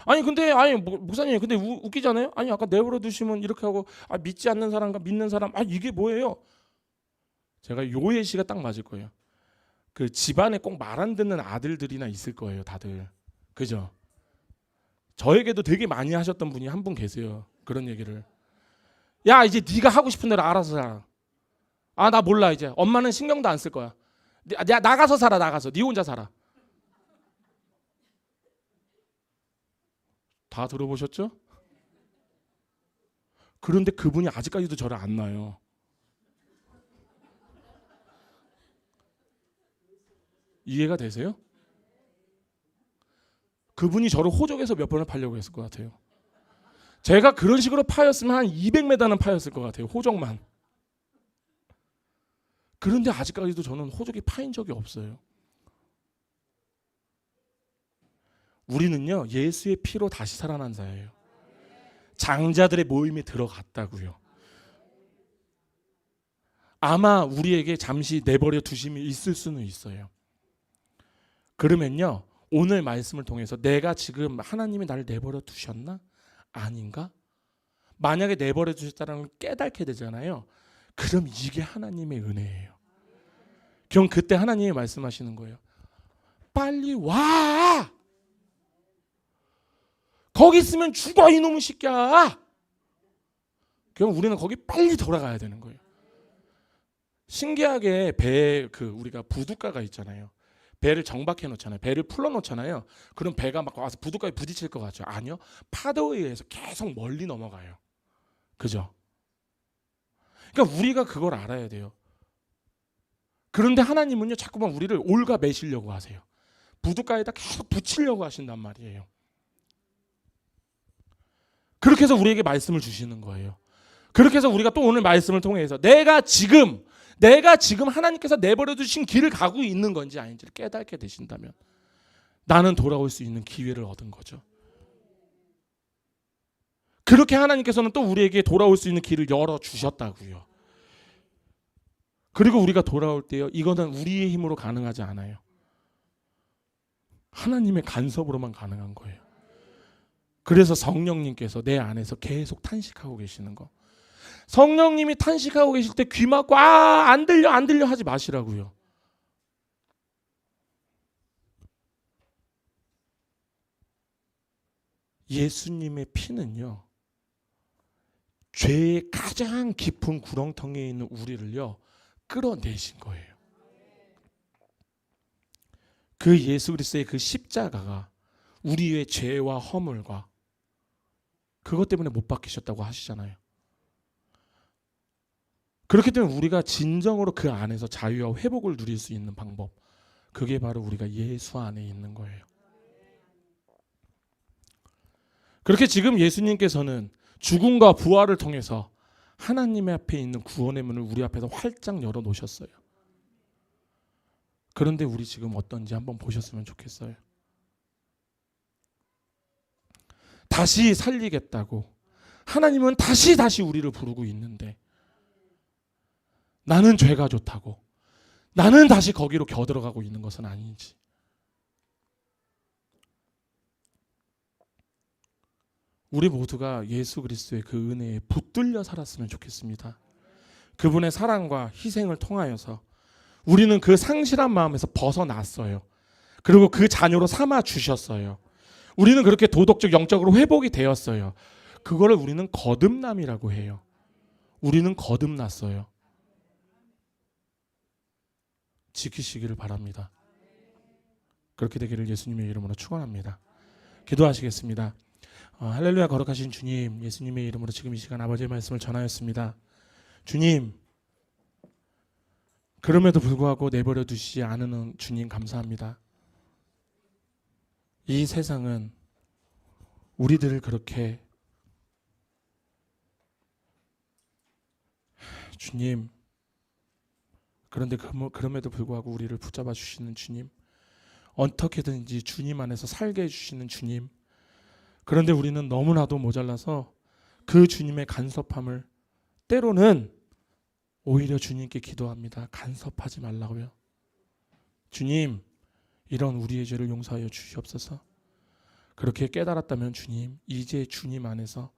아니 근데 목사님 근데 웃기잖아요. 아니 아까 내버려 두시면 이렇게 하고 믿지 않는 사람과 믿는 사람 이게 뭐예요? 제가 요 예시가 딱 맞을 거예요. 그 집안에 꼭 말 안 듣는 아들들이나 있을 거예요, 다들. 그죠? 저에게도 되게 많이 하셨던 분이 한 분 계세요. 그런 얘기를. 야, 이제 네가 하고 싶은 대로 알아서 살아. 나 몰라 이제. 엄마는 신경도 안 쓸 거야. 야, 나가서 살아, 나가서. 네 혼자 살아. 다 들어보셨죠? 그런데 그분이 아직까지도 저를 안 놔요. 이해가 되세요? 그분이 저를 호적에서 몇 번을 파려고 했을 것 같아요. 제가 그런 식으로 파였으면 한 200m는 파였을 것 같아요. 호적만. 그런데 아직까지도 저는 호적이 파인 적이 없어요. 우리는요, 예수의 피로 다시 살아난 자예요. 장자들의 모임에 들어갔다고요. 아마 우리에게 잠시 내버려 두심이 있을 수는 있어요. 그러면요, 오늘 말씀을 통해서 내가 지금 하나님이 나를 내버려 두셨나? 아닌가? 만약에 내버려 두셨다는 걸 깨닫게 되잖아요. 그럼 이게 하나님의 은혜예요. 그럼 그때 하나님이 말씀하시는 거예요. 빨리 와! 거기 있으면 죽어 이놈의 새끼야! 그럼 우리는 거기 빨리 돌아가야 되는 거예요. 신기하게 배에 우리가 부둣가가 있잖아요. 배를 정박해 놓잖아요. 배를 풀어 놓잖아요. 그럼 배가 막 와서 부둣가에 부딪힐 것 같죠? 아니요. 파도에 의해서 계속 멀리 넘어가요. 그죠? 그러니까 우리가 그걸 알아야 돼요. 그런데 하나님은요, 자꾸만 우리를 올가 매시려고 하세요. 부둣가에다 계속 붙이려고 하신단 말이에요. 그렇게 해서 우리에게 말씀을 주시는 거예요. 그렇게 해서 우리가 또 오늘 말씀을 통해서 내가 지금 하나님께서 내버려 두신 길을 가고 있는 건지 아닌지를 깨닫게 되신다면 나는 돌아올 수 있는 기회를 얻은 거죠. 그렇게 하나님께서는 또 우리에게 돌아올 수 있는 길을 열어주셨다고요. 그리고 우리가 돌아올 때요, 이거는 우리의 힘으로 가능하지 않아요. 하나님의 간섭으로만 가능한 거예요. 그래서 성령님께서 내 안에서 계속 탄식하고 계시는 거. 성령님이 탄식하고 계실 때 귀 막고 안 들려 하지 마시라고요. 예수님의 피는요, 죄의 가장 깊은 구렁텅이에 있는 우리를요 끌어내신 거예요. 그 예수 그리스도의 그 십자가가 우리의 죄와 허물과 그것 때문에 못 박히셨다고 하시잖아요. 그렇기 때문에 우리가 진정으로 그 안에서 자유와 회복을 누릴 수 있는 방법, 그게 바로 우리가 예수 안에 있는 거예요. 그렇게 지금 예수님께서는 죽음과 부활을 통해서 하나님의 앞에 있는 구원의 문을 우리 앞에서 활짝 열어놓으셨어요. 그런데 우리 지금 어떤지 한번 보셨으면 좋겠어요. 다시 살리겠다고 하나님은 다시 우리를 부르고 있는데 나는 죄가 좋다고 나는 다시 거기로 겨들어가고 있는 것은 아닌지. 우리 모두가 예수 그리스도의 그 은혜에 붙들려 살았으면 좋겠습니다. 그분의 사랑과 희생을 통하여서 우리는 그 상실한 마음에서 벗어났어요. 그리고 그 자녀로 삼아 주셨어요. 우리는 그렇게 도덕적 영적으로 회복이 되었어요. 그거를 우리는 거듭남이라고 해요. 우리는 거듭났어요. 지키시기를 바랍니다. 그렇게 되기를 예수님의 이름으로 축원합니다. 기도하시겠습니다. 할렐루야. 거룩하신 주님, 예수님의 이름으로 지금 이 시간 아버지의 말씀을 전하였습니다. 주님, 그럼에도 불구하고 내버려 두시지 않은 주님 감사합니다. 이 세상은 우리들을 그렇게 주님, 그런데 그럼에도 불구하고 우리를 붙잡아 주시는 주님, 어떻게든지 주님 안에서 살게 해주시는 주님, 그런데 우리는 너무나도 모자라서 그 주님의 간섭함을 때로는 오히려 주님께 기도합니다. 간섭하지 말라고요. 주님, 이런 우리의 죄를 용서하여 주시옵소서. 그렇게 깨달았다면 주님, 이제 주님 안에서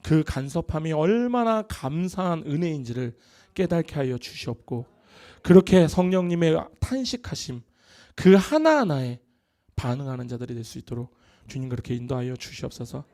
그 간섭함이 얼마나 감사한 은혜인지를 깨닫게 하여 주시옵고, 그렇게 성령님의 탄식하심 그 하나하나에 반응하는 자들이 될 수 있도록 주님 그렇게 인도하여 주시옵소서.